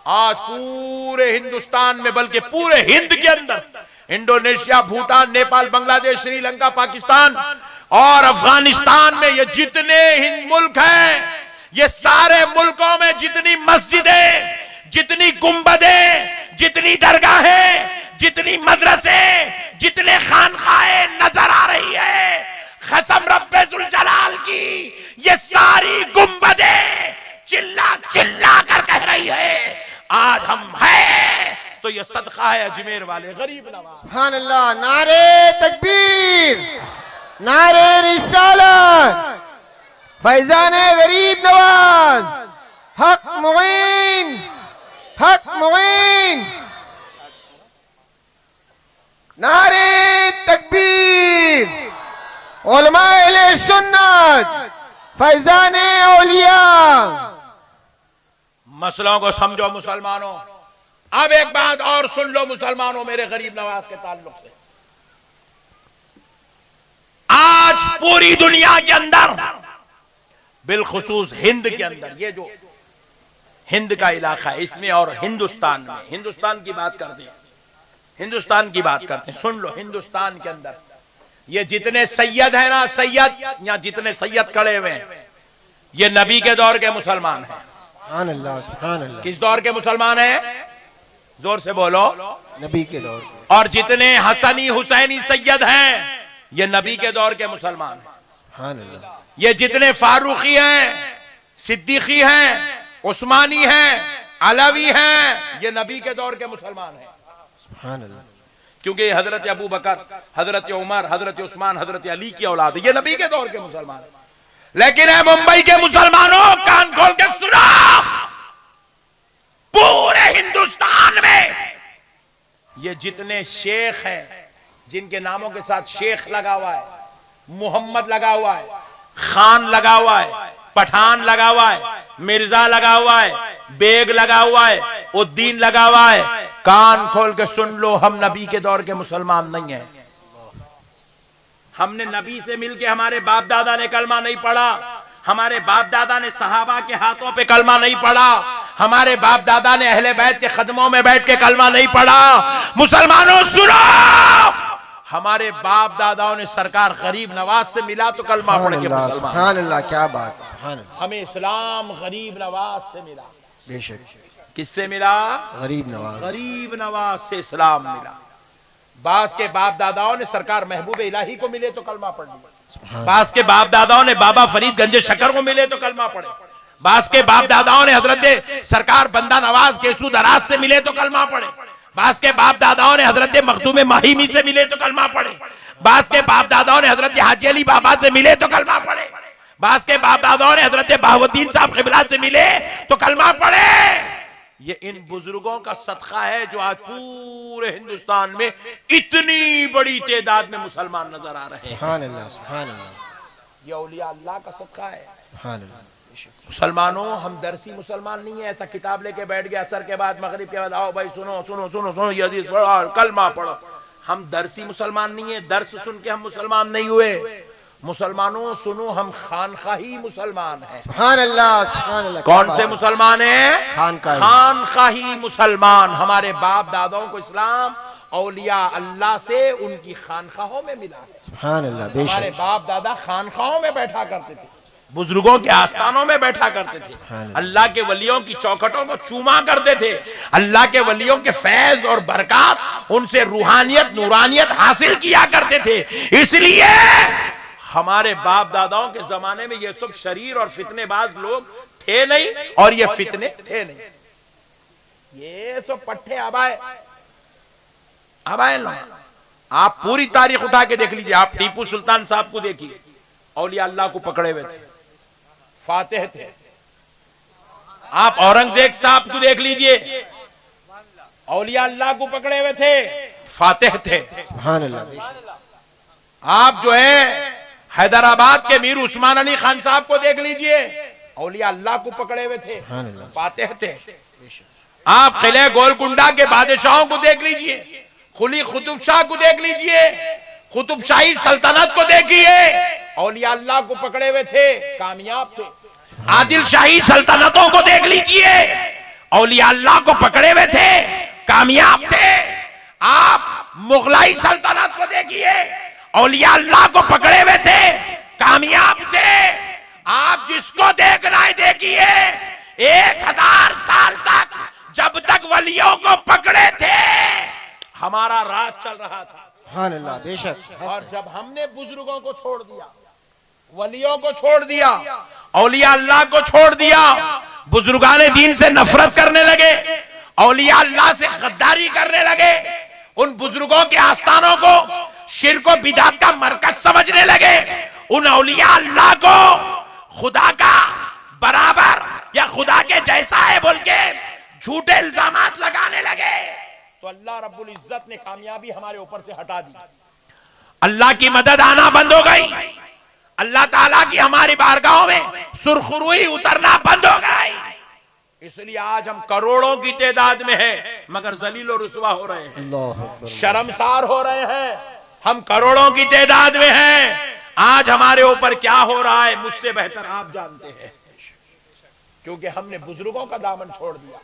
आज पूरे हिंदुस्तान में, बल्कि पूरे हिंद के अंदर, इंडोनेशिया, भूटान, नेपाल, बांग्लादेश, श्रीलंका, पाकिस्तान और अफगानिस्तान में ये जितने हिंद मुल्क हैं, ये सारे मुल्कों में जितनी मस्जिदें, जितनी गुंबदें, जितनी दरगाहें, जितनी मदरसे, जितने खानखाहें नजर आ रही है, कसम रब्बे जुल जलाल की, ये सारी गुंबदें चिल्ला चिल्ला कर कह रही है, आज हम हैं तो तो ये सदका है अजमेर वाले गरीब नवाज। सुभान अल्लाह। नारे तकबीर, नारे रिसालत, फैजान गरीब नवाज, हक मुईन, हक मुईन। नारे तकबीर, उलमाए अहले सुन्नत, फैजान औलिया। मसलों को समझो मुसलमानों। अब एक बात और सुन लो मुसलमानों मेरे गरीब नवाज के ताल्लुक से। आज पूरी दुनिया के अंदर, बिलखुसूस हिंद के अंदर, ये जो हिंद का इलाका है इसमें और हिंदुस्तान में, हिंदुस्तान की बात करते हैं, हिंदुस्तान की बात करते हैं, सुन लो। हिंदुस्तान के अंदर ये जितने सैयद है ना, सैयद या जितने सैयद खड़े हुए हैं, ये नबी के दौर के मुसलमान हैं। सुभान अल्लाह, सुभान अल्लाह। किस दौर के मुसलमान हैं? जोर से बोलो। नबी के दौर के। और जितने हसनी हुसैनी सैयद हैं, ये नबी के दौर के मुसलमान हैं। सुभान अल्लाह। ये जितने फारूकी हैं, सिद्दीकी हैं, उस्मानी हैं, अलवी हैं, ये नबी के दौर के मुसलमान हैं। सुभान अल्लाह। क्योंकि हजरत अबू बकर, हजरत उमर, हजरत उस्मान, हजरत अली की औलाद है, ये नबी के दौर के मुसलमान हैं। लेकिन है मुंबई के मुसलमानों, कान खोल के सुनो, पूरे हिंदुस्तान में ये जितने शेख हैं, जिनके नामों के साथ शेख लगा हुआ है, मोहम्मद लगा हुआ है, खान लगा हुआ है, पठान लगा हुआ है, मिर्जा लगा हुआ है, बेग लगा हुआ है, उद्दीन लगा हुआ है, कान खोल के सुन लो, हम नबी के दौर के मुसलमान नहीं हैं। हमने नबी से मिलके, हमारे बाप दादा ने कलमा नहीं पढ़ा, हमारे बाप दादा ने सहाबा के हाथों पे कलमा नहीं पढ़ा, हमारे बाप दादा ने अहले बैत के कदमों में बैठ के कलमा नहीं पढ़ा। मुसलमानों सुनो, हमारे बाप दादाओं ने सरकार गरीब नवाज से मिला तो कलमा पढ़ के मुसलमान। सुभान अल्लाह, क्या बात। सुभान अल्लाह। हमें इस्लाम गरीब नवाज से मिला। बेशक। किससे मिला? गरीब नवाज। गरीब नवाज से इस्लाम मिला। बास के बाप दादाओं ने सरकार महबूब इलाही को मिले तो कलमा पढ़ लिया। बास के बाप दादाओं ने बाबा फरीद गंजे शक्कर को मिले तो कलमा पढ़े। बास के बाप दादाओं ने हजरत सरकार बंदा नवाज केसू दराज से मिले तो कलमा पढ़े। बास के बाप दादाओं ने हजरत मखदूम माहिमी से मिले तो कलमा पढ़े। बास के बाप दादाओं ने हजरत हाजी अली बाबा से मिले तो कलमा पढ़े। बास के बाप दादाओं ने हजरत बहाउद्दीन साहब क़िबला से मिले तो कलमा पढ़े। ये इन बुजुर्गों का सदका है जो आज पूरे हिंदुस्तान में इतनी बड़ी तादाद में मुसलमान नजर आ रहे हैं। सुभान अल्लाह, सुभान अल्लाह। ये औलिया अल्लाह का सदका है। सुभान अल्लाह। मुसलमानों, हम दरसी मुसलमान नहीं है, ऐसा किताब लेके बैठ गया असर के बाद मगरिब के बाद, आओ भाई सुनो सुनो सुनो सुनो ये हदीस पढ़ो, कलमा पढ़ो। हम दरसी मुसलमान नहीं है, दर्स सुन के हम मुसलमान नहीं हुए। मुसलमानों सुनो, हम खानखाही मुसलमान हैं। सुभान अल्लाह, सुभान अल्लाह। कौन से मुसलमान हैं? खानखाही। खानखाही मुसलमान। हमारे बाप दादाओं को इस्लाम औलिया अल्लाह से उनकी खानखाहों में मिला है। सुभान अल्लाह। हमारे बेशक। बाप दादा खानखाहों में बैठा करते थे, बुजुर्गों के आस्थानों में बैठा करते थे, अल्लाह के वलियों की चौखटों को चूमा करते थे, अल्लाह के वलियों के फैज और बरकत, उनसे रूहानियत नूरानियत हासिल किया करते थे। इसलिए हमारे बाप दादाओं के जमाने में ये सब शरीर और फितनेबाज लोग थे नहीं, और ये फितने थे नहीं। ये सब पट्टे आबाए लोग। आप पूरी तारीख उठा के देख लीजिए। आप टीपू सुल्तान साहब को देखिए, औलिया अल्लाह को पकड़े हुए थे, फातेह थे। आप औरंगजेब साहब को देख लीजिए, औलिया अल्लाह को पकड़े हुए थे, फातेह थे। सुभान अल्लाह। आप जो है हैदराबाद के मीर उस्मान अली खान साहब को देख लीजिए, औलिया अल्लाह को पकड़े हुए थे, फातेह थे। आप किले गोलकुंडा के बादशाहों को देख लीजिए, कुली कुतुब शाह को देख लीजिए, कुतुब शाही सल्तनत को देखिए, औलिया अल्लाह को पकड़े हुए थे, कामयाब थे। आदिल शाही सल्तनतों को देख लीजिए, औलिया अल्लाह को पकड़े हुए थे, कामयाब थे। आप मुगलाई सल्तनत को देखिए, औलिया अल्लाह को पकड़े हुए थे, कामयाब थे। आप जिसको देखना है देखिए, 1000 साल तक जब तक वलियों को पकड़े थे हमारा राज चल रहा था। सुभान अल्लाह। बेशक। और जब हमने बुजुर्गों को छोड़ दिया, वलियों को छोड़ दिया, औलिया अल्लाह को छोड़ दिया, बुजुर्गाने दीन से नफरत करने लगे, औलिया अल्लाह से गद्दारी करने लगे, उन बुजुर्गों के आस्थानों को शिर्क और बिदअत का मरकज समझने लगे, उन औलिया अल्लाह को खुदा का बराबर या खुदा के जैसा है बोल के झूठे इल्जामात लगाने लगे, तो अल्लाह रब्बुल इज्जत ने कामयाबी हमारे ऊपर से हटा दी। अल्लाह की मदद आना बंद हो गई, अल्लाह ताला की हमारी बारगाहों में सुरखरुई उतरना बंद हो गई। इसलिए आज हम करोड़ों की तादाद में हैं, मगर जलील और रुसवा हो रहे हैं, शर्मसार हो रहे हैं। हम करोड़ों की तादाद में हैं, आज हमारे ऊपर क्या हो रहा है मुझसे बेहतर आप जानते हैं, क्योंकि हमने बुजुर्गों का दामन छोड़ दिया,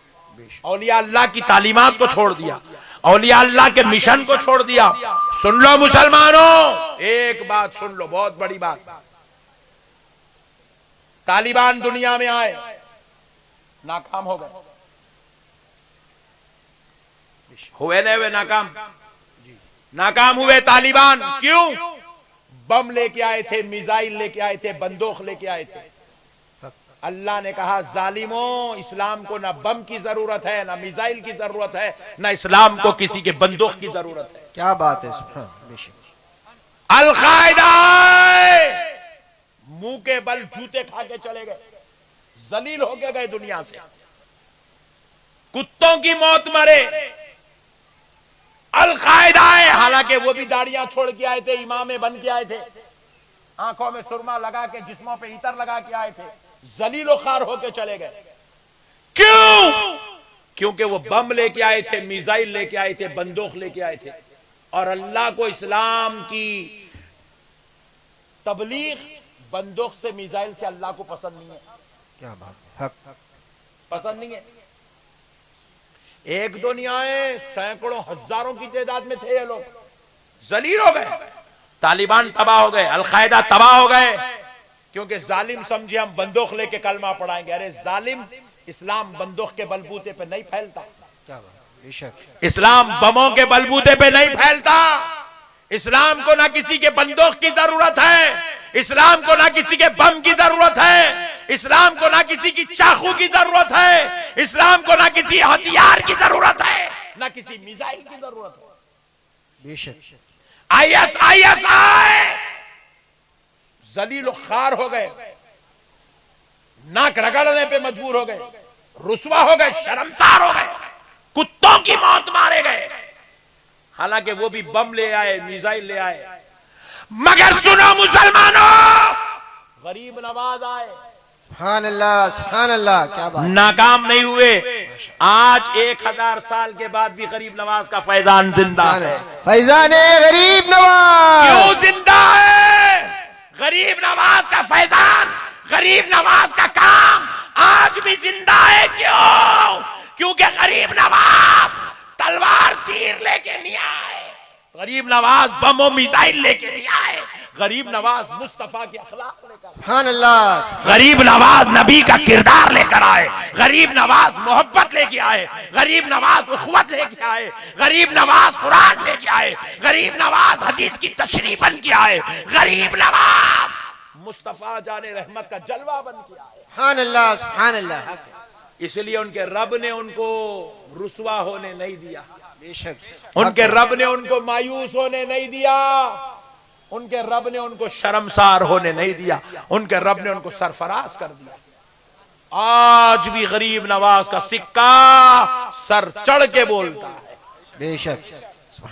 औलिया अल्लाह की तालीमात को छोड़ दिया, औलिया अल्लाह के मिशन को छोड़ दिया। सुन लो मुसलमानों, एक बात सुन लो, बहुत बड़ी बात। तालिबान दुनिया में आए, नाकाम हो गए, हुए न हुए नाकाम, नाकाम हुए तालिबान। क्यों? बम लेके आए थे, मिसाइल लेके आए थे, बंदूक लेके आए थे। अल्लाह ने कहा जालिमों, इस्लाम को ना बम की जरूरत है, ना मिसाइल की जरूरत है, ना इस्लाम को किसी के बंदूक की जरूरत है। क्या बात है। अल-कायदा मुंह के बल जूते खा के चले गए, जलील होके गए दुनिया से, कुत्तों की मौत मरे। अल-कायदा है, हालांकि वो भी दाढ़ियां छोड़ के आए थे, इमामे बन के आए थे, आंखों में सुरमा लगा के, जिस्मों पे इतर लगा के आए थे, जलीलो खार होके चले गए। क्यों? क्योंकि वो बम लेके आए थे, मिसाइल लेके आए थे, बंदूक लेके आए थे, और अल्लाह को इस्लाम की तबलीग बंदूक से, मिसाइल से अल्लाह को पसंद नहीं है। क्या बात है, पसंद नहीं है। एक दो नहीं आए, सैकड़ों हजारों की तादाद में थे ये लोग, जलील हो गए। तालिबान तबाह हो गए, अल-कायदा तबाह हो गए, क्योंकि जालिम समझे हम बंदूक लेके कलमा पढ़ाएंगे। अरे जालिम, इस्लाम बंदूक के बलबूते पे नहीं फैलता। क्या बात, बेशक इस्लाम बमों के बलबूते पे नहीं फैलता। इस्लाम को ना किसी के बंदूक की जरूरत है, इस्लाम को ना किसी के बम की जरूरत है, इस्लाम को ना किसी की चाकू की जरूरत है, इस्लाम को ना किसी हथियार की जरूरत है, ना किसी मिसाइल की जरूरत है। बेशक ISIS आए, जलील खार हो गए, नाक रगड़ने पे मजबूर हो गए, रुसवा हो गए, शर्मसार हो गए, कुत्तों की मौत मारे गए। हालांकि वो भी बम ले आए, मिसाइल ले आए, मगर सुनो मुसलमानों, गरीब नवाज आए, सुभान अल्लाह, सुभान अल्लाह। क्या बात, नाकाम नहीं हुए। आज 1000 साल के बाद भी गरीब नवाज का फैजान जिंदा है। फैजान गरीब नवाज क्यों जिंदा है? गरीब नवाज का फैजान, गरीब नवाज का काम आज भी जिंदा है। क्यों? क्योंकि गरीब नवाज तलवार तीर लेके नहीं आए, गरीब नवाज बम और मिसाइल लेके नहीं आए, गरीब नवाज मुस्तफा के अखलाक लेकर, सुभान अल्लाह, गरीब नवाज नबी का किरदार लेकर आए, गरीब नवाज मोहब्बत लेके आए, गरीब नवाज उखवत लेके आए, गरीब नवाज कुरान लेके आए, गरीब नवाज हदीस की तशरीह बन के आए, गरीब नवाज मुस्तफा जाने रहमत का जलवा बन के आए। सुभान अल्लाह, सुभान अल्लाह। इसलिए उनके रब ने उनको रुसवा होने नहीं दिया, बेशक उनके रब ने उनको मायूस होने नहीं दिया, उनके रब ने उनको शर्मसार होने नहीं दिया, उनके रब ने उनको सरफराज कर दिया। आज भी गरीब नवाज का सिक्का सर चढ़ के बोलता है, बेशक,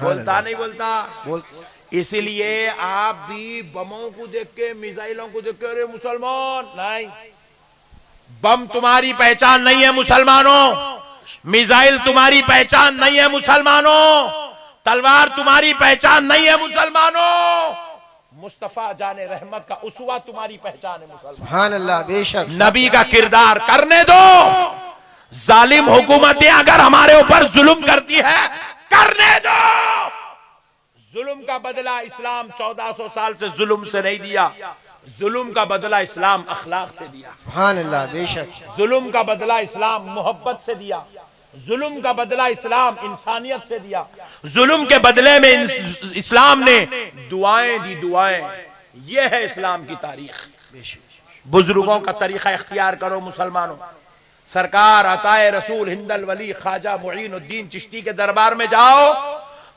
बोलता नहीं बोलता। बोल, इसीलिए आप भी बमों को देख के, मिसाइलों को देख के, अरे मुसलमान नहीं, बम तुम्हारी पहचान नहीं है मुसलमानों, मिसाइल तुम्हारी पहचान नहीं है मुसलमानों, तलवार तुम्हारी पहचान नहीं है मुसलमानों, मुस्तफा जाने रहमत का उसवा तुम्हारी पहचान है मुसलमान। सुभान अल्लाह, बेशक नबी का किरदार करने दो। जालिम हुकूमतें अगर हमारे ऊपर जुल्म करती है, करने दो। जुल्म का बदला इस्लाम 1400 साल से जुल्म से नहीं दिया, जुल्म का बदला इस्लाम अखलाक से दिया। सुभान अल्लाह, बेशक जुल्म का बदला इस्लाम मोहब्बत से दिया, जुल्म का बदला इस्लाम इंसानियत से दिया, जुल्म के बदले में इस्लाम ने दुआएं दी, दुआएं। यह है इस्लाम की तारीख। बुजुर्गों का तरीका इख्तियार करो मुसलमानों, सरकार अताए रसूल हिंदल वली ख्वाजा मुईनुद्दीन चिश्ती के दरबार में जाओ,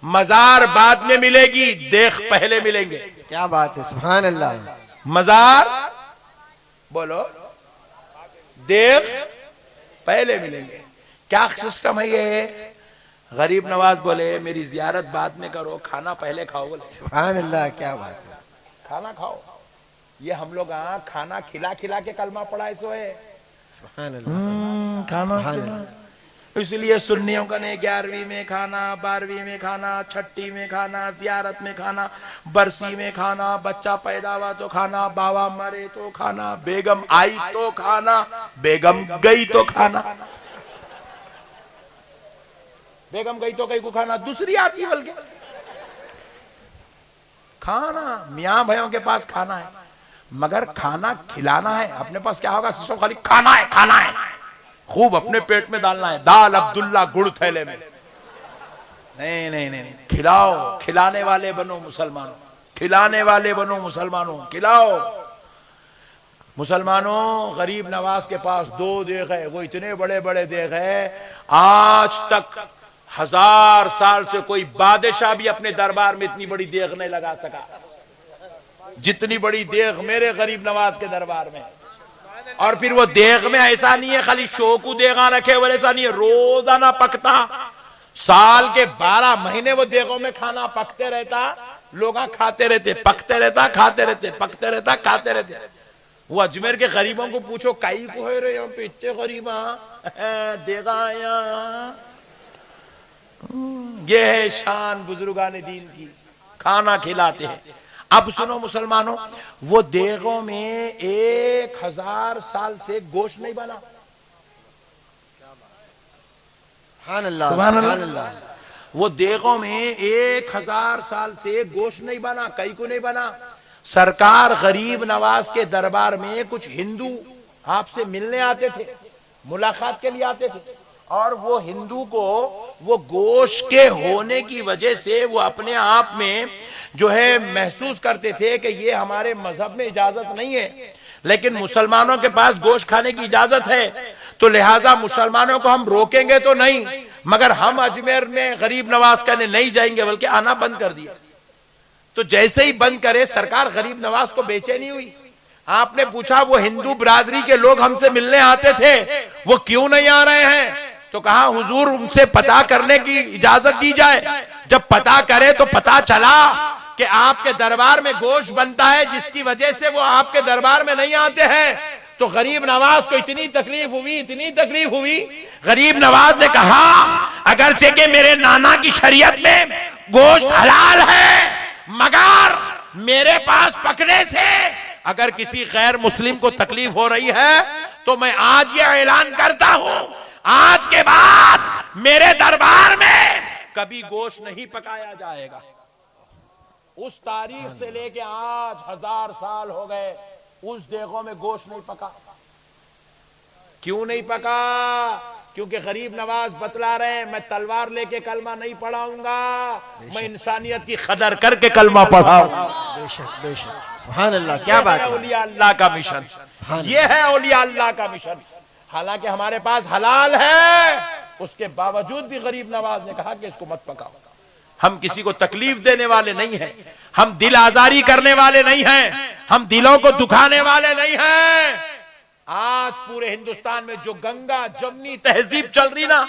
मजार बाद में मिलेगी, देख पहले मिलेंगे। क्या बात है, सुभान अल्लाह। मजार बोलो, देख पहले मिलेंगे। क्या सिस्टम है ये? गरीब नवाज बोले मेरी जियारत बाद में करो, खाना पहले खाओ। बोले सुभान अल्लाह, क्या बात है। खाना खाओ। ये हम लोग खाना खिला खिला के कलमा पढ़ा सो है। सुभान अल्लाह, खाना सुभान खिला। अल्लाह। इसलिए सुन्नियों का ने 11वीं में खाना, 12वीं में खाना, 6ठी में खाना, जियारत में खाना, बरसी में खाना, बच्चा पैदा हुआ तो खाना, बाबा मरे तो खाना, बेगम आई तो खाना, बेगम गई तो खाना। बेगम गई तो कहीं को खाना, दूसरी आती बल्कि खाना। मियाँ भाइयों के पास खाना है, मगर खाना खिलाना है। अपने पास क्या होगा? सिस्टम खाली खाना है, खाना है, खूब अपने पेट में डालना है। दाल अब्दुल्ला गुड़ थैले में। नहीं नहीं नहीं, नहीं। खिलाओ, खिलाने वाले बनो मुसलमानों, खिलाने वाले बनो मुसलमानों, खिलाओ। मुसलमानों, गरीब नवाज के पास 2 देख है, वो इतने बड़े बड़े देख है, आज तक 1000 साल से कोई बादशाह भी अपने दरबार में इतनी बड़ी देख नहीं लगा सका जितनी बड़ी देख मेरे गरीब नवाज के दरबार में। और फिर वो देख में ऐसा नहीं है खाली शो को देगा रखे, वो ऐसा नहीं है, रोजाना पकता। साल के 12 महीने वो देखों में खाना पकते रहता, लोग खाते रहते, पकते रहता, खाते रहते, पकते रहता, खाते रहते। वो अजमेर के गरीबों को पूछो कई को है रे पे इतने गरीब देगा यहाँ। ये है शान बुजुर्गान दीन की, खाना खिलाते हैं। अब सुनो मुसलमानों, वो देगों में 1000 साल से गोश्त नहीं बना। सुभान अल्लाह, सुभान सुभान अल्लाह। अल्लाह। वो देगों में 1000 साल से गोश्त नहीं बना, कई को नहीं बना। सरकार गरीब नवाज के दरबार में कुछ हिंदू आपसे मिलने आते थे, मुलाकात के लिए आते थे, और वो हिंदू को वो गोश्त के होने की वजह से वो अपने आप में जो है महसूस करते थे कि ये हमारे मजहब में इजाजत नहीं है, लेकिन मुसलमानों के पास गोश्त खाने की इजाजत है, तो लिहाजा मुसलमानों को हम रोकेंगे तो नहीं, मगर हम अजमेर में गरीब नवाज करने नहीं जाएंगे, बल्कि आना बंद कर दिया। तो जैसे ही बंद करे सरकार गरीब नवाज को बेचैनी हुई। आपने पूछा वो हिंदू बिरादरी के लोग हमसे मिलने आते थे, वो क्यों नहीं आ रहे हैं? तो कहा हुजूर उनसे पता करने की इजाजत दी जाए। जब पता करे तो पता चला कि आपके दरबार में गोश्त बनता है, जिसकी वजह से वो आपके दरबार में नहीं आते हैं। तो गरीब नवाज को इतनी तकलीफ हुई, इतनी तकलीफ हुई। गरीब नवाज ने कहा अगरचे के मेरे नाना की शरीयत में गोश्त हलाल है, मगर मेरे पास पकने से अगर किसी गैर मुस्लिम को तकलीफ हो रही है तो मैं आज ये ऐलान करता हूं, आज के बाद मेरे दरबार में कभी गोश्त नहीं पकाया जाएगा। उस तारीख से लेके आज 1000 साल हो गए, उस देगों में गोश्त नहीं पका। क्यों नहीं पका? क्योंकि गरीब नवाज बतला रहे हैं मैं तलवार लेके कलमा नहीं पढ़ाऊंगा, मैं इंसानियत की कदर करके कलमा पढ़ाऊंगा। बेशक बेशक, सुभान अल्लाह, क्या बात है। औलिया अल्लाह का मिशन, ये है औलिया अल्लाह का मिशन। हालांकि हमारे पास हलाल है, उसके बावजूद भी गरीब नवाज ने कहा कि इसको मत पकाओ। हम किसी को तकलीफ देने वाले नहीं हैं, हम दिल आजारी करने वाले नहीं हैं, हम दिलों को दुखाने वाले नहीं हैं। आज पूरे हिंदुस्तान में जो गंगा जमनी तहजीब चल रही ना,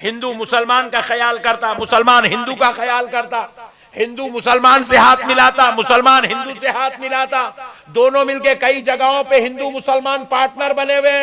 हिंदू मुसलमान का ख्याल करता, मुसलमान हिंदू का ख्याल करता, हिंदू मुसलमान से हाथ मिलाता, मुसलमान हिंदू से हाथ मिलाता, दोनों मिलके कई जगहों पे हिंदू मुसलमान पार्टनर बने हुए।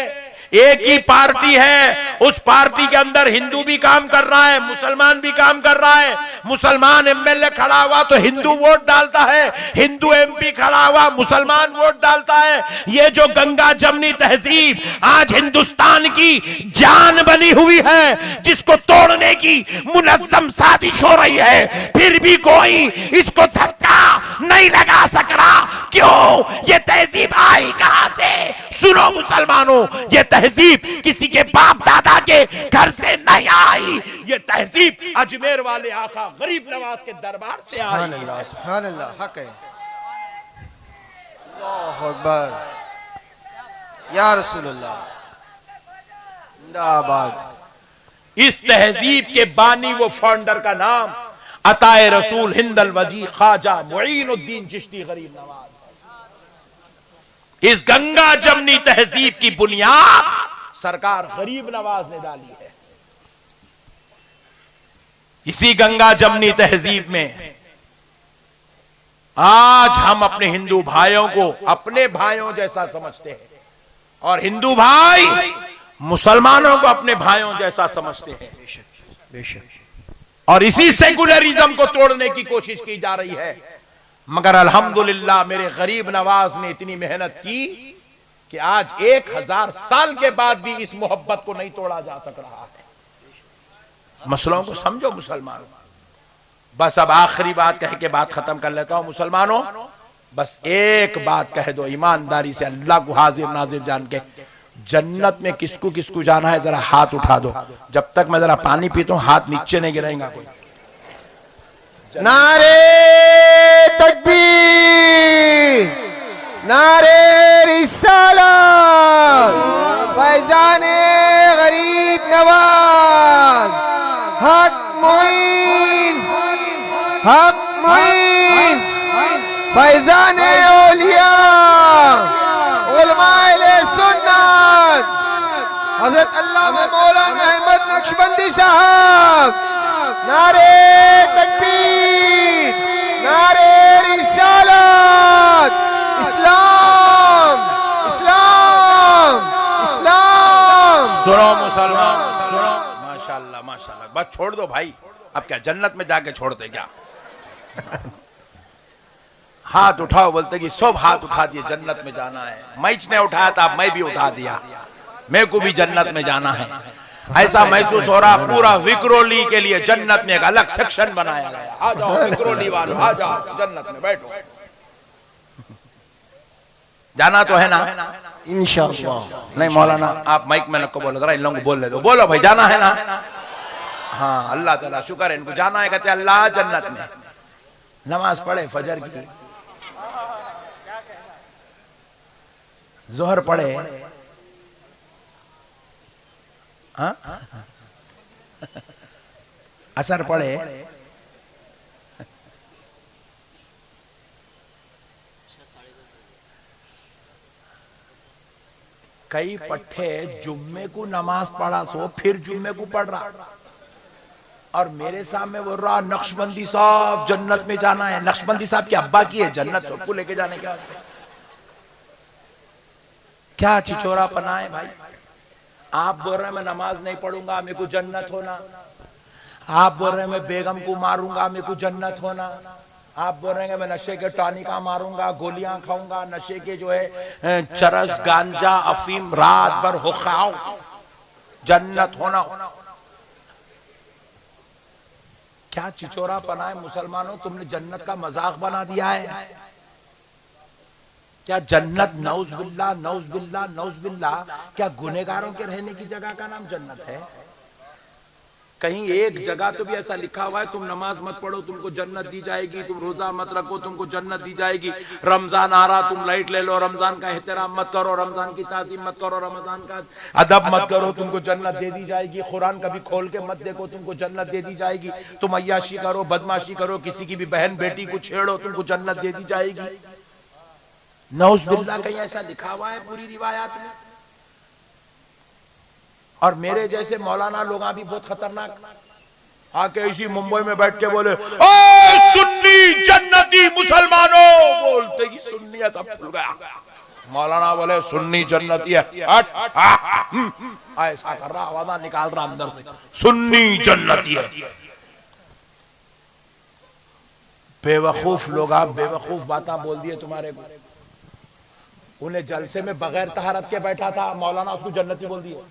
एक ही पार्टी है, उस पार्टी के अंदर हिंदू भी काम कर रहा है, मुसलमान भी काम कर रहा है। मुसलमान एमएलए खड़ा हुआ तो हिंदू वोट डालता है, हिंदू एमपी खड़ा हुआ मुसलमान वोट डालता है। ये जो गंगा जमनी तहजीब आज हिंदुस्तान की जान बनी हुई है, जिसको तोड़ने की मुनज़्ज़म साजिश हो रही है, फिर भी कोई इसको धक्का नहीं लगा सक रहा। क्यों? ये तहजीब आई कहां से? सुनो मुसलमानों, ये तहजीब किसी के बाप दादा के घर से नहीं आई, ये तहजीब अजमेर वाले आका गरीब नवाज के दरबार से आई। सुभान अल्लाह, सुभान अल्लाह, हक है। अल्लाहु अकबर, या रसूलुल्लाह। जिंदाबाद। इस तहजीब के बानी वो फाउंडर का नाम अताए रसूल हिंदल वजी ख्वाजा मुईनुद्दीन चिश्ती गरीब नवाज। इस गंगा जमनी तहजीब की बुनियाद सरकार गरीब नवाज ने डाली है। इसी गंगा जमनी तहजीब में आज हम अपने हिंदू भाइयों को अपने भाइयों जैसा समझते हैं और हिंदू भाई मुसलमानों को अपने भाइयों जैसा समझते हैं। और इसी सेकुलरिज्म को तोड़ने की कोशिश की जा रही है, मगर अल्हम्दुलिल्लाह मेरे गरीब नवाज ने इतनी मेहनत की कि आज 1000 साल के बाद भी इस मोहब्बत को नहीं तोड़ा जा सक रहा है। मसलों को समझो मुसलमानों। बस अब आखिरी बात कह के बात खत्म कर लेता हूं। मुसलमानों, बस एक बात कह दो ईमानदारी से, अल्लाह को हाजिर नाजिर जान के, जन्नत में किसको किसको जाना है जरा हाथ उठा दो। जब तक मैं जरा पानी पीता हूं हाथ नीचे नहीं गिरेगा कोई। नारे तकबीर, नारे रिसालत, फैजाने गरीब नवाज, हक मुईन, हक मुईन, फैजाने औलिया, उलमाए सुन्नत, हजरत अल्लामा मौलाना अहमद नक्शबंदी साहब। नारे तकबीर, नारे रिसालत, इस्लाम, इस्लाम, इस्लाम। सुनो मुसलमान, सुनो। माशाल्लाह माशाल्लाह। बस छोड़ दो भाई, अब क्या जन्नत में जाके छोड़ते क्या? हाथ उठाओ, बोलते कि सब हाथ उठा दिए, जन्नत में जाना है। मैच ने उठाया था, मैं भी उठा दिया, मेरे को भी जन्नत में जाना है। ऐसा महसूस हो रहा पूरा विक्रोली के लिए जन्नत में एक अलग सेक्शन बनाया गया। आ जाओ विक्रोली वालों, आ जाओ जन्नत में बैठो। जाना तो है ना इंशाअल्लाह। नहीं मौलाना आप माइक में नको बोलो, जरा इन लोगों को बोल ले दो। बोलो भाई, जाना है ना? हाँ अल्लाह ताला शुक्र है, इनको जाना है। कहते अल्लाह जन्नत में। नमाज पढ़े फजर की, जोहर पढ़े, हाँ? असर पढ़े, कई पट्टे जुम्मे को नमाज पढ़ा सो फिर जुम्मे को पढ़ रहा, और मेरे सामने बोल रहा नक्शबंदी साहब जन्नत में जाना है। नक्शबंदी साहब की अब्बा की है जन्नत, सबको लेके जाने के वास्ते। क्या चिचोरा पना है भाई। आप बोल रहे हैं मैं नमाज नहीं पढ़ूंगा मेरे को जन्नत होना, आप बोल रहे हैं मैं बेगम को मारूंगा मेरे को जन्नत होना, आप बोल रहे हैं मैं नशे के टॉनिका मारूंगा, गोलियां खाऊंगा, नशे के जो है चरस गांजा अफीम रात भर हो खाओ, जन्नत होना। क्या चिचोरा पना है मुसलमानों, तुमने जन्नत का मजाक बना दिया है। क्या जन्नत नौज बिल्ला नौज बिल्ला नौज बिल्ला, क्या गुनेगारों के रहने की जगह का नाम जन्नत है? कहीं एक जगह तो भी ऐसा लिखा हुआ है तुम नमाज मत पढ़ो तुमको जन्नत दी जाएगी, तुम रोजा मत रखो तुमको जन्नत दी जाएगी, रमजान आ रहा तुम लाइट ले लो, रमजान का एहतराम मत करो, रमजान की ताज़ीम मत करो, रमजान का अदब मत करो, तुमको जन्नत दे दी जाएगी, कुरान कभी खोल के मत देखो तुमको जन्नत दे दी जाएगी, तुम अय्याशी करो बदमाशी करो, किसी की भी बहन बेटी को छेड़ो तुमको जन्नत दे दी जाएगी। नौज बिल्ला कहीं ऐसा लिखा हुआ है पूरी रिवायात में? और मेरे जैसे मौलाना लोग भी बहुत खतरनाक आके इसी मुंबई में बैठ के बोले ओ सुन्नी जन्नती मुसलमानों, बोलते कि सुन्नी सब खुल गया। मौलाना बोले सुन्नी जन्नती है, ऐसा कर रहा आवाज निकाल रहा अंदर से, सुन्नी जन्नती है। बेवकूफ लोग, आप बेवकूफ बातें बोल दिए तुम्हारे को। उन्हें जलसे में बगैर तहारत के बैठा था मौलाना, उसको जन्नती बोल दिए।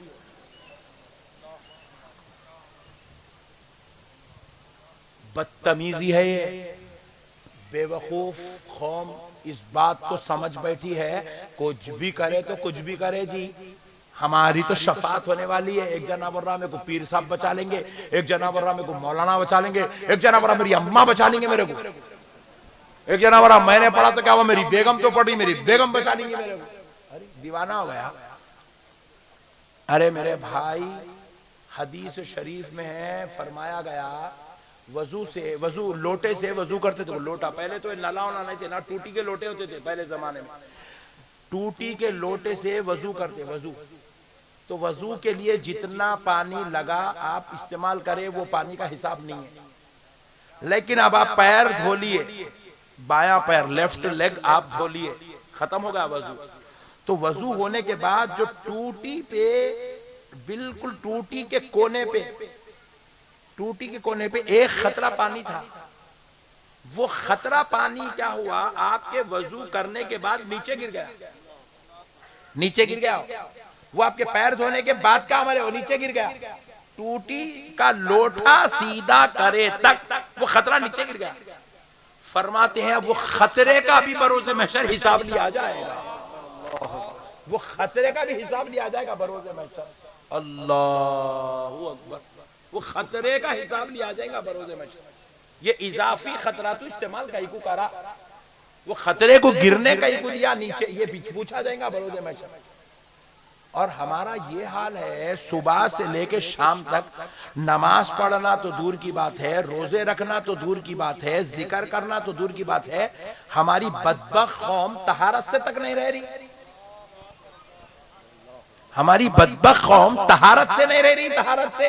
बदतमीजी है ये। बेवकूफ कौम इस बात को समझ बैठी है कुछ भी करे तो कुछ भी करे जी, हमारी तो शफात होने वाली है। एक जना बोल रहा मेरे को पीर साहब बचा लेंगे, एक जना बोल रहा मेरे को मौलाना बचा लेंगे, एक जना बोल रहा मेरी अम्मा बचा लेंगे मेरे को, एक जना बोल रहा मैंने पढ़ा तो क्या हुआ मेरी बेगम तो पढ़ी, मेरी बेगम बचा लेंगे मेरे को। अरे दीवाना हो गया। अरे मेरे भाई, हदीस शरीफ में है, फरमाया गया वजू लोटे से वजू करते थे। लोटा पहले तो नला होना नहीं थे ना, टूटी के लोटे होते थे पहले जमाने में, टूटी के लोटे से वजू करते। वजू तो वजू के लिए जितना पानी लगा आप इस्तेमाल करें वो पानी का हिसाब नहीं है। लेकिन अब आप पैर धो लिए, बायां पैर लेफ्ट लेग आप धो लिए, खत्म हो गया वजू। तो वजू होने के बाद जो टूटी पे, बिल्कुल टूटी के कोने पे, टूटी के कोने पे एक खतरा पानी था। वो खतरा पानी क्या हुआ, आपके वजू करने के बाद नीचे गिर गया। नीचे गिर गया वो आपके पैर धोने के बाद का हमारे वो नीचे गिर गया। टूटी का लोटा सीधा करे तक वो खतरा नीचे गिर गया। फरमाते हैं वो खतरे का भी बरोज़े महशर हिसाब लिया जाएगा। वो खतरे का भी हिसाब लिया जाएगा बरोज़े महशर। अल्लाहु अकबर। वो खतरे का हिसाब लिया जाएगा बरोज़े महशर। ये इजाफी खतरा तो इस्तेमाल कहीं को करा, वो खतरे को गिरने कहीं को दिया नीचे, ये पूछा जाएगा बरोज़े महशर। और हमारा ये हाल है, सुबह से लेके शाम तक नमाज पढ़ना तो दूर की बात है, रोजे रखना तो दूर की बात है, जिक्र करना तो दूर की बात है, हमारी बदबख्त कौम तहारत से तक नहीं रह रही। हमारी बदबख्त कौम तहारत से नहीं रह रही, तहारत से।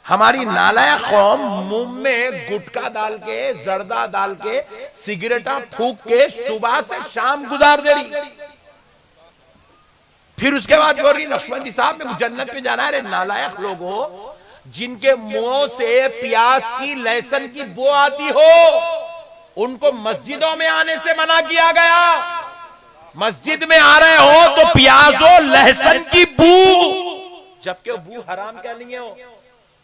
हमारी नालायक कौम मुंह में गुटखा डाल के, जर्दा डाल के, सिगरेटा फूंक के सुबह से शाम गुजार दे रही। फिर उसके बाद बोल रही नक्शबंदी साहब में जन्नत में जाना है। नालायक लोगों, जिनके मुंह से प्याज की, लहसुन की बू आती हो, उनको मस्जिदों में आने से मना किया गया। मस्जिद में आ रहे हो तो प्याजो लहसुन की बू, जबकि बू हराम क्या नहीं हो,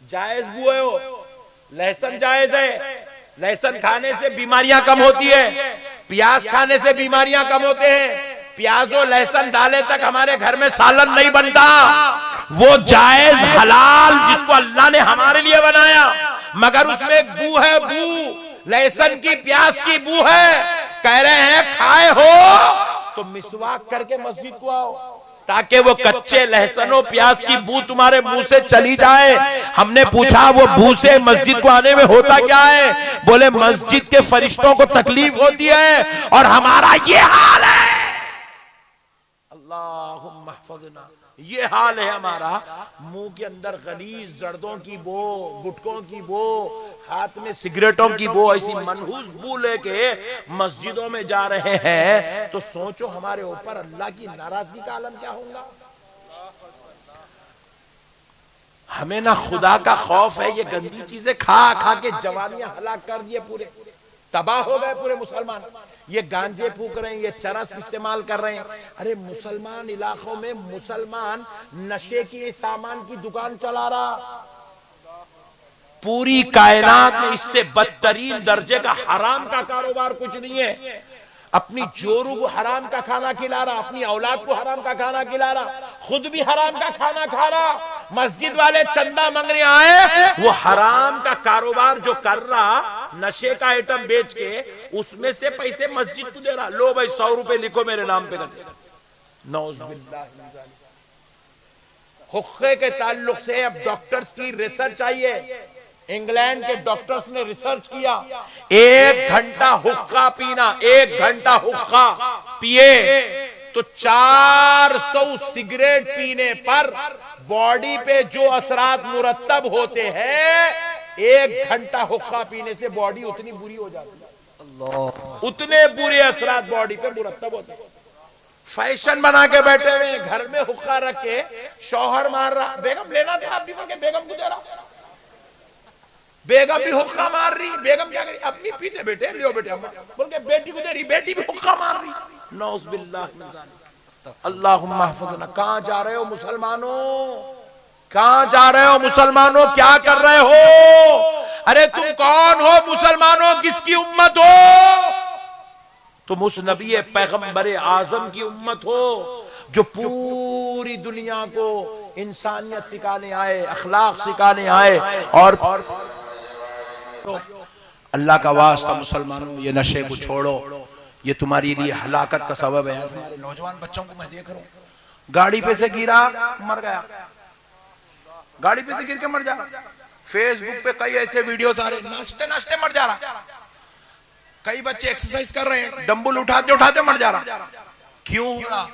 जायज बू है हो। लहसुन जायज है, लहसुन खाने से बीमारियां कम होती है, प्याज खाने से बीमारियां कम होते हैं। प्याज और लहसुन डाले तक हमारे घर में सालन नहीं बनता। वो जायज हलाल जिसको अल्लाह ने हमारे लिए बनाया, मगर उसमें बू है, बू लहसुन की, प्याज की बू है। कह रहे हैं खाए हो तो मिसवाक करके मस्जिद को आओ, ताकि वो कच्चे लहसुन प्याज की बू तुम्हारे मुंह से चली जाए। हमने पूछा वो बू से मस्जिद को आने में होता क्या है? बोले मस्जिद के फरिश्तों को तकलीफ होती है और हमारा ये हाल है। अल्लाहुम्मा हफ़ज़ना, ये हाल है हमारा। मुंह के अंदर गलीज जर्दों की बो, गुटकों की बो, हाथ में सिगरेटों की बो, ऐसी मनहूस बू लेके मस्जिदों में जा रहे हैं। तो सोचो हमारे ऊपर अल्लाह की नाराजगी का आलम क्या होगा। हमें ना खुदा का खौफ है। ये गंदी चीजें खा खा के जवानियां हलाक कर दिए, पूरे तबाह हो गए पूरे मुसलमान। ये गांजे फूक रहे हैं, ये चरस इस्तेमाल कर रहे हैं। अरे मुसलमान इलाकों में मुसलमान नशे की सामान की दुकान चला रहा। पूरी कायनात में इससे बदतरीन दर्जे का हराम का कारोबार कुछ नहीं है। अपनी जोरू को हराम का खाना खिला रहा, अपनी औलाद को हराम का खाना खिला रहा, खुद भी हराम का खाना खा रहा। मस्जिद वाले चंदा मांगने आए, वो हराम का कारोबार जो कर रहा, नशे का आइटम बेच के उसमें से पैसे मस्जिद को दे रहा। लो भाई 100 रुपए लिखो मेरे नाम पे। नौज़ुबिल्लाह। हुक्के के ताल्लुक से अब डॉक्टर्स की रिसर्च आई है। इंग्लैंड के डॉक्टर्स ने रिसर्च किया, 1 घंटा हुक्का पीना, 1 घंटा हुक्का पिए तो 400 सिगरेट पीने पर बॉडी पे जो असरात मुरत्तब होते हैं, 1 घंटा हुक्का पीने से बॉडी उतनी बुरी हो जाती है। अल्लाह, उतने बुरे असरात बॉडी पे मुरत्तब होते हैं। फैशन बना के बैठे हुए घर में हुक्का रख के शौहर मार रहा, बेगम लेना था आप भी बोल के बेगम को दे रहा, बेगम भी हुक्का मार रही। बेगम क्या करी, अपनी पीते बेटे लियो बेटे बोल के बेटी को दे रही, बेटी भी हुक्का मार रही। नौज़ुबिल्लाह। अल्लाहुम्मा हफ़ज़ना। कहां जा रहे हो मुसलमानों, कहां जा रहे हो मुसलमानों, क्या कर रहे हो? अरे तुम कौन हो मुसलमानों, किसकी उम्मत हो? तुम उस नबी पैगंबर आजम की उम्मत हो जो पूरी दुनिया को इंसानियत सिखाने आए, अखलाक सिखाने आए। और अल्लाह का वास्ता मुसलमानों, ये नशे को छोड़ो, ये तुम्हारे लिए हलाकत का सबब है। हमारे नौजवान बच्चों को मैं देख रहा हूँ, गाड़ी पे से गिरा, मर गया, गाड़ी पे से गिर के मर जा रहा। फेसबुक पे कई ऐसे वीडियोस आ रहे, नाचते नाचते मर जा रहा। कई बच्चे एक्सरसाइज कर रहे हैं, डंबल उठाते उठाते मर जा रहा। क्यों हो रहा?